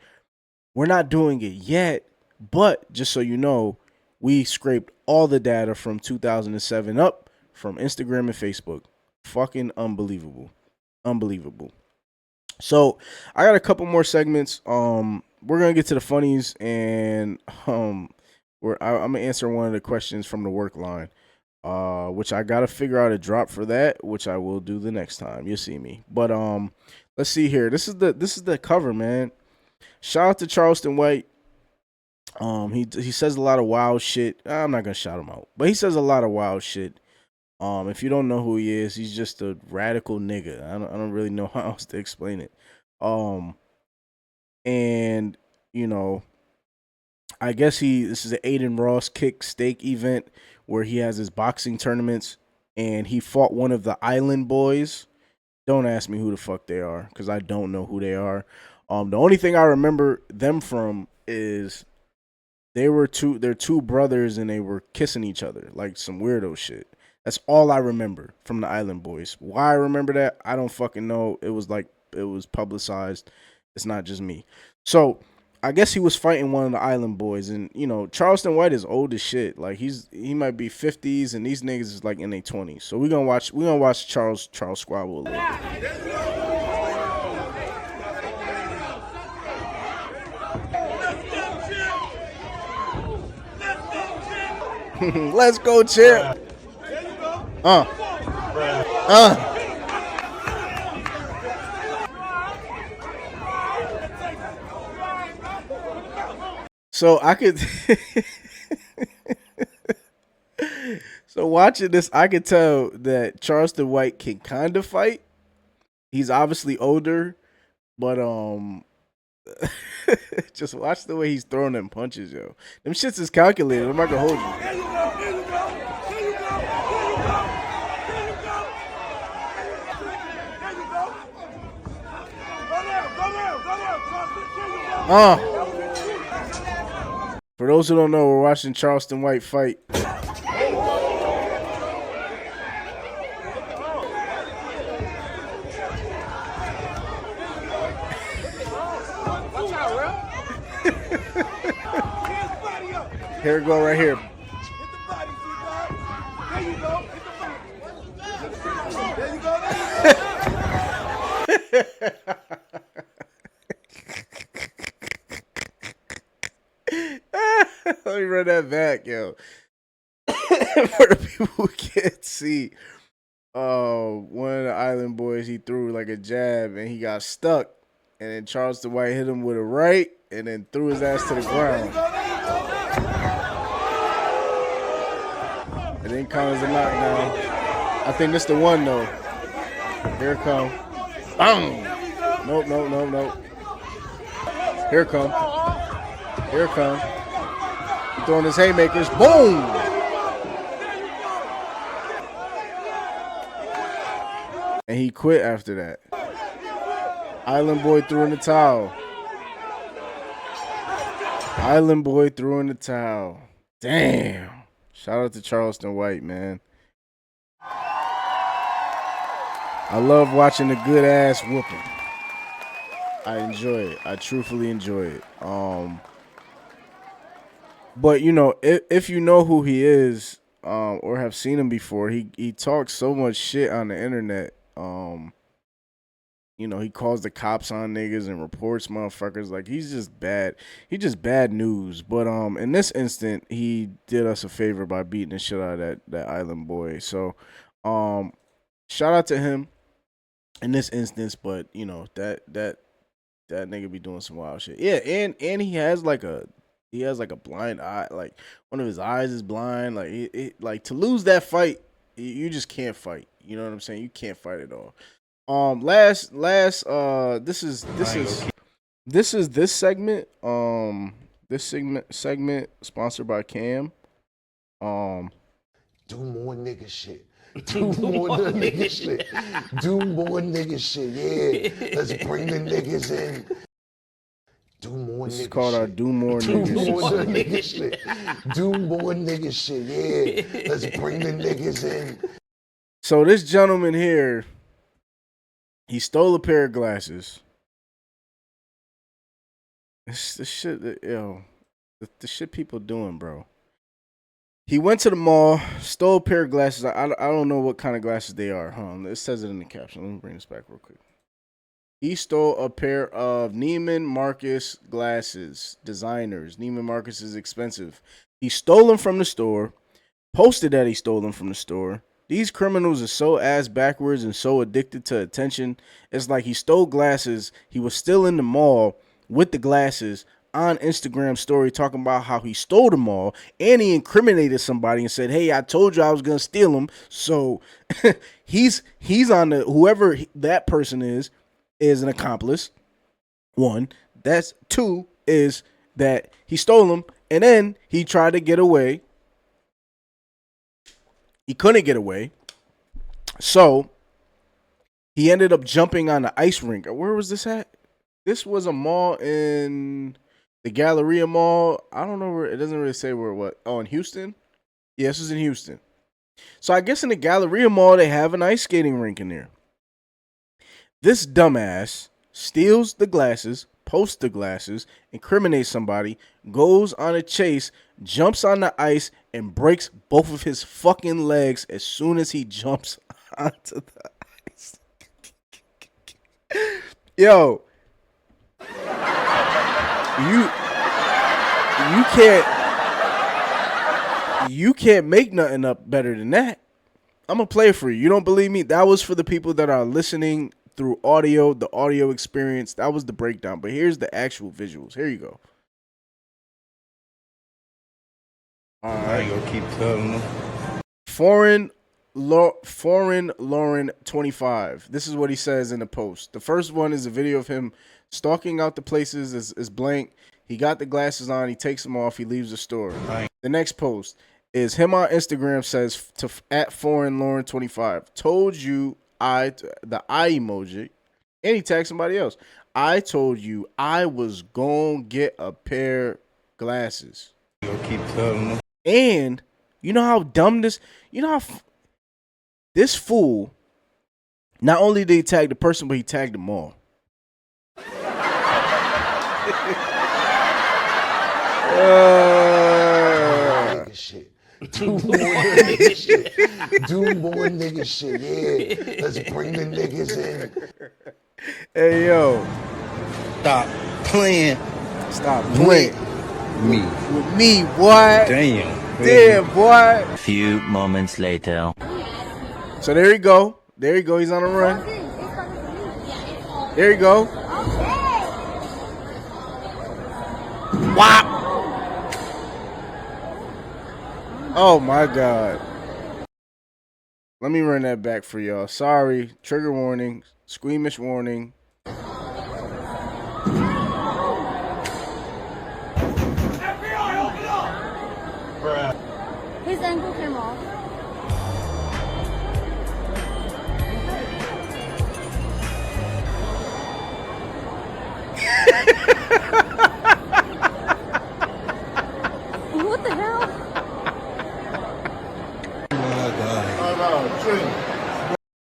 We're not doing it yet, but just so you know, we scraped all the data from 2007 up from Instagram and Facebook. Fucking unbelievable. Unbelievable. So I got a couple more segments. We're gonna get to the funnies, and I'm gonna answer one of the questions from the work line. Which I gotta figure out a drop for that, which I will do the next time. You'll see me. But let's see here. This is the cover, man. Shout out to Charleston White. He says a lot of wild shit. I'm not gonna shout him out, but he says a lot of wild shit. If you don't know who he is, he's just a radical nigga. I don't really know how else to explain it. And you know, I guess this is an Aiden Ross kick steak event where he has his boxing tournaments, and he fought one of the Island Boys. Don't ask me who the fuck they are, because I don't know who they are. The only thing I remember them from is they're two brothers, and they were kissing each other like some weirdo shit. That's all I remember from the Island Boys. Why I remember that, I don't fucking know. It was publicized. It's not just me. So I guess he was fighting one of the Island Boys, and you know, Charleston White is old as shit. Like he might be 50s, and these niggas is like in their 20s. So we're gonna watch Charles squabble a little bit. Let's go, champ. So I could so watching this, I could tell that Charleston White can kind of fight. He's obviously older, but just watch the way he's throwing them punches, yo. Them shits is calculated. I'm not gonna hold you. For those who don't know, we're watching Charleston White fight. Here we go, right here. Let me run that back, yo. For the people who can't see, one of the Island Boys, he threw like a jab and he got stuck, and then Charleston White hit him with a right and then threw his ass to the ground. It didn't count as a knockdown. I think this the one though. Here it come. Boom. Nope. Here it come. Here it come. He throwing his haymakers. Boom. And he quit after that. Island Boy threw in the towel. Island Boy threw in the towel. Damn. Shout out to Charleston White, man. I love watching the good ass whooping. I enjoy it. I truthfully enjoy it. But you know, if you know who he is, or have seen him before, he talks so much shit on the internet. You know, he calls the cops on niggas and reports motherfuckers. Like, he's just bad. He just bad news. But in this instant, he did us a favor by beating the shit out of that Island Boy. So shout out to him in this instance. But you know, that nigga be doing some wild shit. Yeah, and he has like a blind eye. Like, one of his eyes is blind. Like, like, to lose that fight, you just can't fight. You know what I'm saying? You can't fight at all. This is This is this segment. This segment sponsored by Cam. Do more nigga shit. Do more nigga shit. Do more nigga shit. Yeah. Let's bring the niggas in. Do more This nigga is called shit. our Do More Do Nigga more Shit. nigga shit. Do more nigga shit. Yeah. Let's bring the niggas in. So this gentleman here, he stole a pair of glasses. This shit, the shit people doing, bro. He went to the mall, stole a pair of glasses. I don't know what kind of glasses they are. It says it in the caption. Let me bring this back real quick. He stole a pair of Neiman Marcus glasses, designers. Neiman Marcus is expensive. He stole them from the store, posted that he stole them from the store. These criminals are so ass backwards and so addicted to attention. It's like he stole glasses. He was still in the mall with the glasses on Instagram story talking about how he stole them all, and he incriminated somebody and said, hey, I told you I was going to steal them. So he's on the, whoever that person is an accomplice. One. That's two is that he stole them, and then he tried to get away. He couldn't get away. So he ended up jumping on the ice rink. Where was this at? This was a mall in the Galleria Mall. I don't know where. It doesn't really say where it was. Oh, in Houston? Yeah, this was in Houston. So I guess in the Galleria Mall, they have an ice skating rink in there. This dumbass steals the glasses, posts the glasses, incriminates somebody, goes on a chase, jumps on the ice, and breaks both of his fucking legs as soon as he jumps onto the ice. Yo. You can't make nothing up better than that. I'm gonna play it for you. You don't believe me? That was for the people that are listening through audio, the audio experience. That was the breakdown. But here's the actual visuals. Here you go. All right, go keep telling them. Foreign Lauren 25. This is what he says in the post. The first one is a video of him stalking out the places is blank. He got the glasses on. He takes them off. He leaves the store. The next post is him on Instagram, says to at Foreign Lauren 25. Told you the eye emoji, and he tagged somebody else. I told you I was gonna get a pair glasses. Go keep telling them. And you know how dumb this. You know how this fool. Not only did he tag the person, but he tagged them all. Nigga shit. Do more nigga shit. Do more nigga shit. Yeah. Let's bring the niggas in. Hey, yo. Stop playing. Stop playing. Me. With me, boy. Damn. Damn, boy. A few moments later. So there you go. There you go. He's on a run. There you go. Wow. Oh my God. Let me run that back for y'all. Sorry. Trigger warning. Squeamish warning. His ankle came off. What the hell?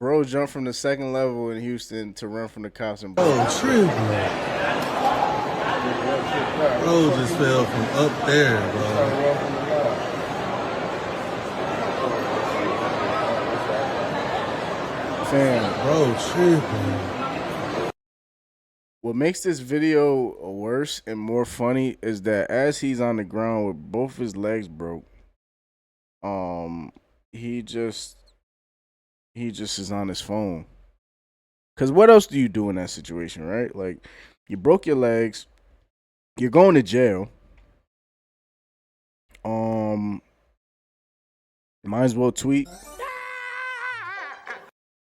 Bro jumped from the second level in Houston to run from the cops in Oh, true, bro just fell from up there, bro. Fam. Bro, tripping. What makes this video worse and more funny is that as he's on the ground with both his legs broke, he just is on his phone. Cause what else do you do in that situation, right? Like, you broke your legs, you're going to jail. Might as well tweet.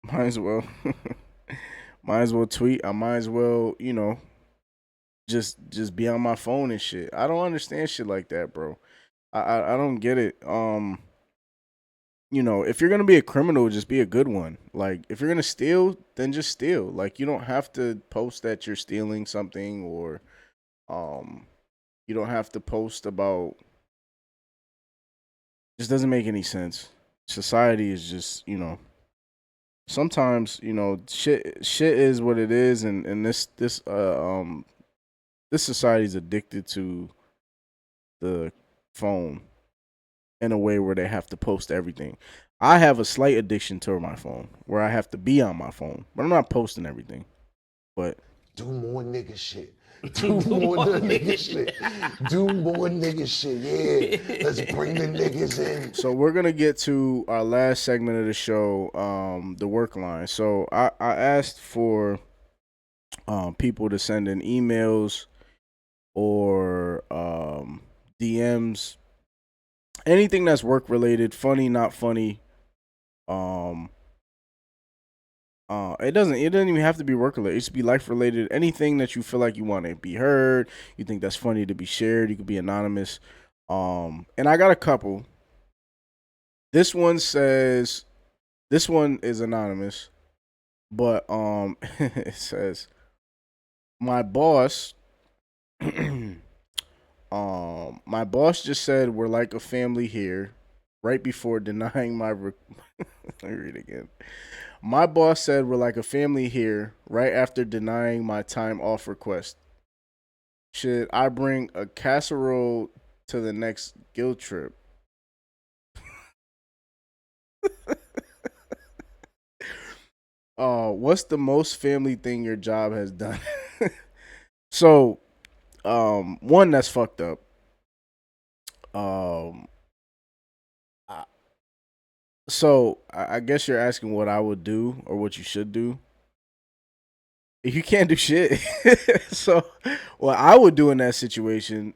Might as well. Might as well tweet. I might as well, just be on my phone and shit. I don't understand shit like that, bro. I don't get it. You know, if you're gonna be a criminal, just be a good one. Like, if you're gonna steal, then just steal. Like, you don't have to post that you're stealing something, or you don't have to post about. Just doesn't make any sense. Society is just, you know. Sometimes, you know, shit is what it is, and this society is addicted to the phone in a way where they have to post everything. I have a slight addiction to my phone where I have to be on my phone, but I'm not posting everything. But do more nigga shit. Do more nigga shit. Do more nigga shit. Yeah. Let's bring the niggas in. So we're gonna get to our last segment of the show, the work line. So I asked for people to send in emails or DMs, anything that's work related, funny, not funny. It doesn't even have to be work related. It should be life related. Anything that you feel like you want to be heard, you think that's funny to be shared. You could be anonymous. And I got a couple. This one is anonymous, but it says, my boss just said we're like a family here right before denying my let me read it again. My boss said we're like a family here right after denying my time off request. Should I bring a casserole to the next guild trip? What's the most family thing your job has done? So, one, that's fucked up. So I guess you're asking what I would do or what you should do. If you can't do shit, so what I would do in that situation,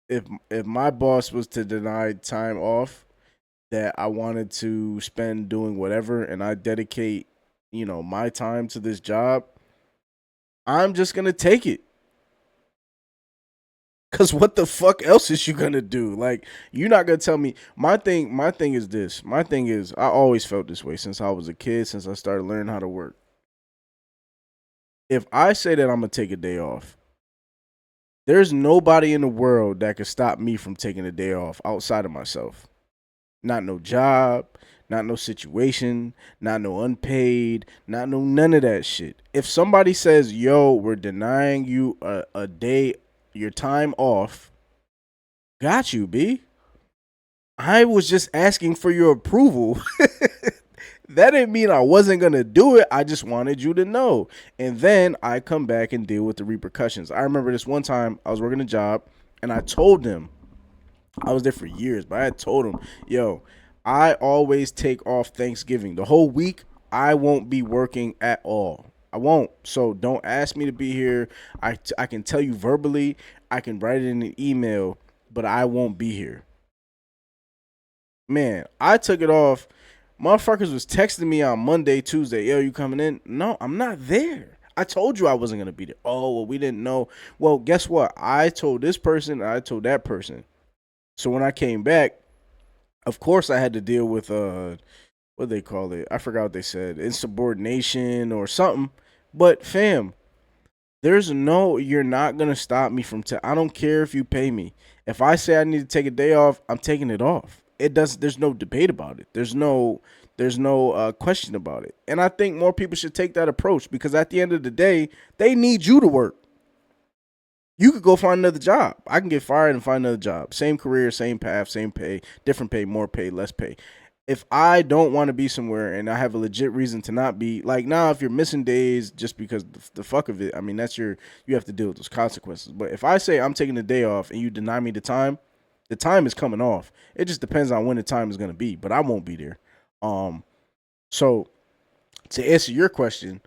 if my boss was to deny time off that I wanted to spend doing whatever, and I dedicate, you know, my time to this job, I'm just gonna take it. Cause what the fuck else is you gonna do? Like, you're not gonna tell me. My thing is this. My thing is, I always felt this way since I was a kid, since I started learning how to work. If I say that I'm gonna take a day off, there's nobody in the world that could stop me from taking a day off outside of myself. Not no job, not no situation, not no unpaid, not no none of that shit. If somebody says, yo, we're denying you a day, your time off, got you, B. I was just asking for your approval. That didn't mean I wasn't going to do it. I just wanted you to know. And then I come back and deal with the repercussions. I remember this one time I was working a job and I told them, I was there for years, but I had told them, yo, I always take off Thanksgiving. The whole week, I won't be working at all. I won't. So don't ask me to be here. I can tell you verbally. I can write it in an email, but I won't be here. Man, I took it off. Motherfuckers was texting me on Monday, Tuesday. Yo, you coming in? No, I'm not there. I told you I wasn't going to be there. Oh, well, we didn't know. Well, guess what? I told this person, and I told that person. So when I came back, of course I had to deal with, what they call it? I forgot what they said. Insubordination or something. But fam, you're not going to stop me from, I don't care if you pay me. If I say I need to take a day off, I'm taking it off. There's no debate about it. There's no question about it. And I think more people should take that approach, because at the end of the day, they need you to work. You could go find another job. I can get fired and find another job. Same career, same path, same pay, different pay, more pay, less pay. If I don't want to be somewhere and I have a legit reason to not be, like, now, if you're missing days just because the fuck of it, I mean, you have to deal with those consequences. But if I say I'm taking the day off and you deny me the time is coming off. It just depends on when the time is going to be, but I won't be there. So to answer your question,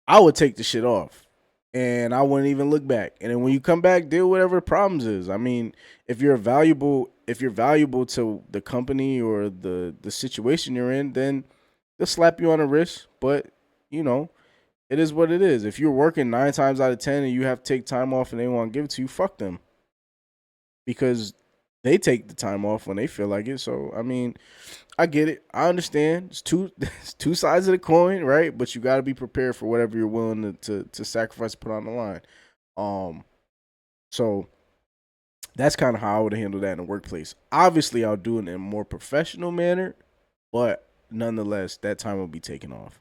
I would take the shit off and I wouldn't even look back. And then when you come back, deal with whatever the problems is. I mean, if you're valuable to the company or the situation you're in, then they'll slap you on the wrist. But, you know, It is what it is. If you're working 9 times out of 10 and you have to take time off and they want to give it to you, fuck them. Because they take the time off when they feel like it. So, I mean, I get it. I understand. It's two sides of the coin, right? But you got to be prepared for whatever you're willing to sacrifice, put on the line. So that's kind of how I would handle that in the workplace. Obviously, I'll do it in a more professional manner, but nonetheless, that time will be taken off.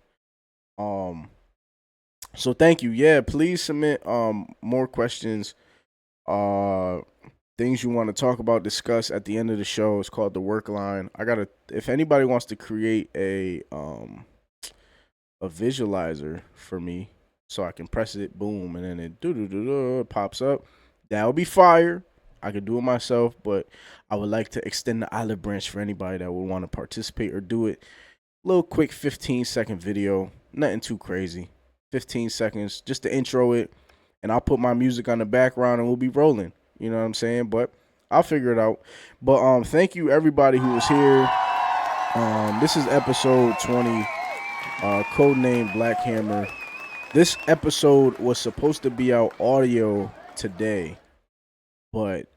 So thank you. Yeah, please submit more questions, things you want to talk about, discuss at the end of the show. It's called the work line. If anybody wants to create a visualizer for me so I can press it, boom, and then it pops up, that would be fire. I could do it myself, but I would like to extend the olive branch for anybody that would want to participate or do it. Little quick 15-second video, nothing too crazy. 15 seconds just to intro it, and I'll put my music on the background and we'll be rolling. You know what I'm saying? But I'll figure it out. But thank you everybody who was here. This is episode 20, Codename Black Hammer. This episode was supposed to be out audio today, but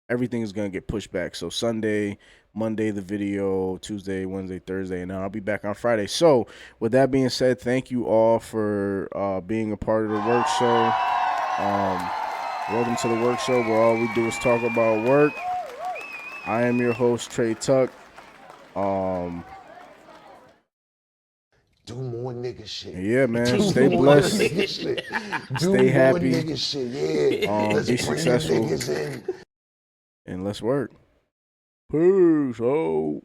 everything is gonna get pushed back. So Sunday, Monday the video, Tuesday, Wednesday, Thursday, and then I'll be back on Friday. So with that being said, thank you all for being a part of the work show. Welcome to the work show where all we do is talk about work. I am your host, Trey Tuck. Do more nigga shit. Yeah, man. Stay blessed. Stay happy. Nigga shit. Yeah. Be successful. And let's work. Peace. Oh.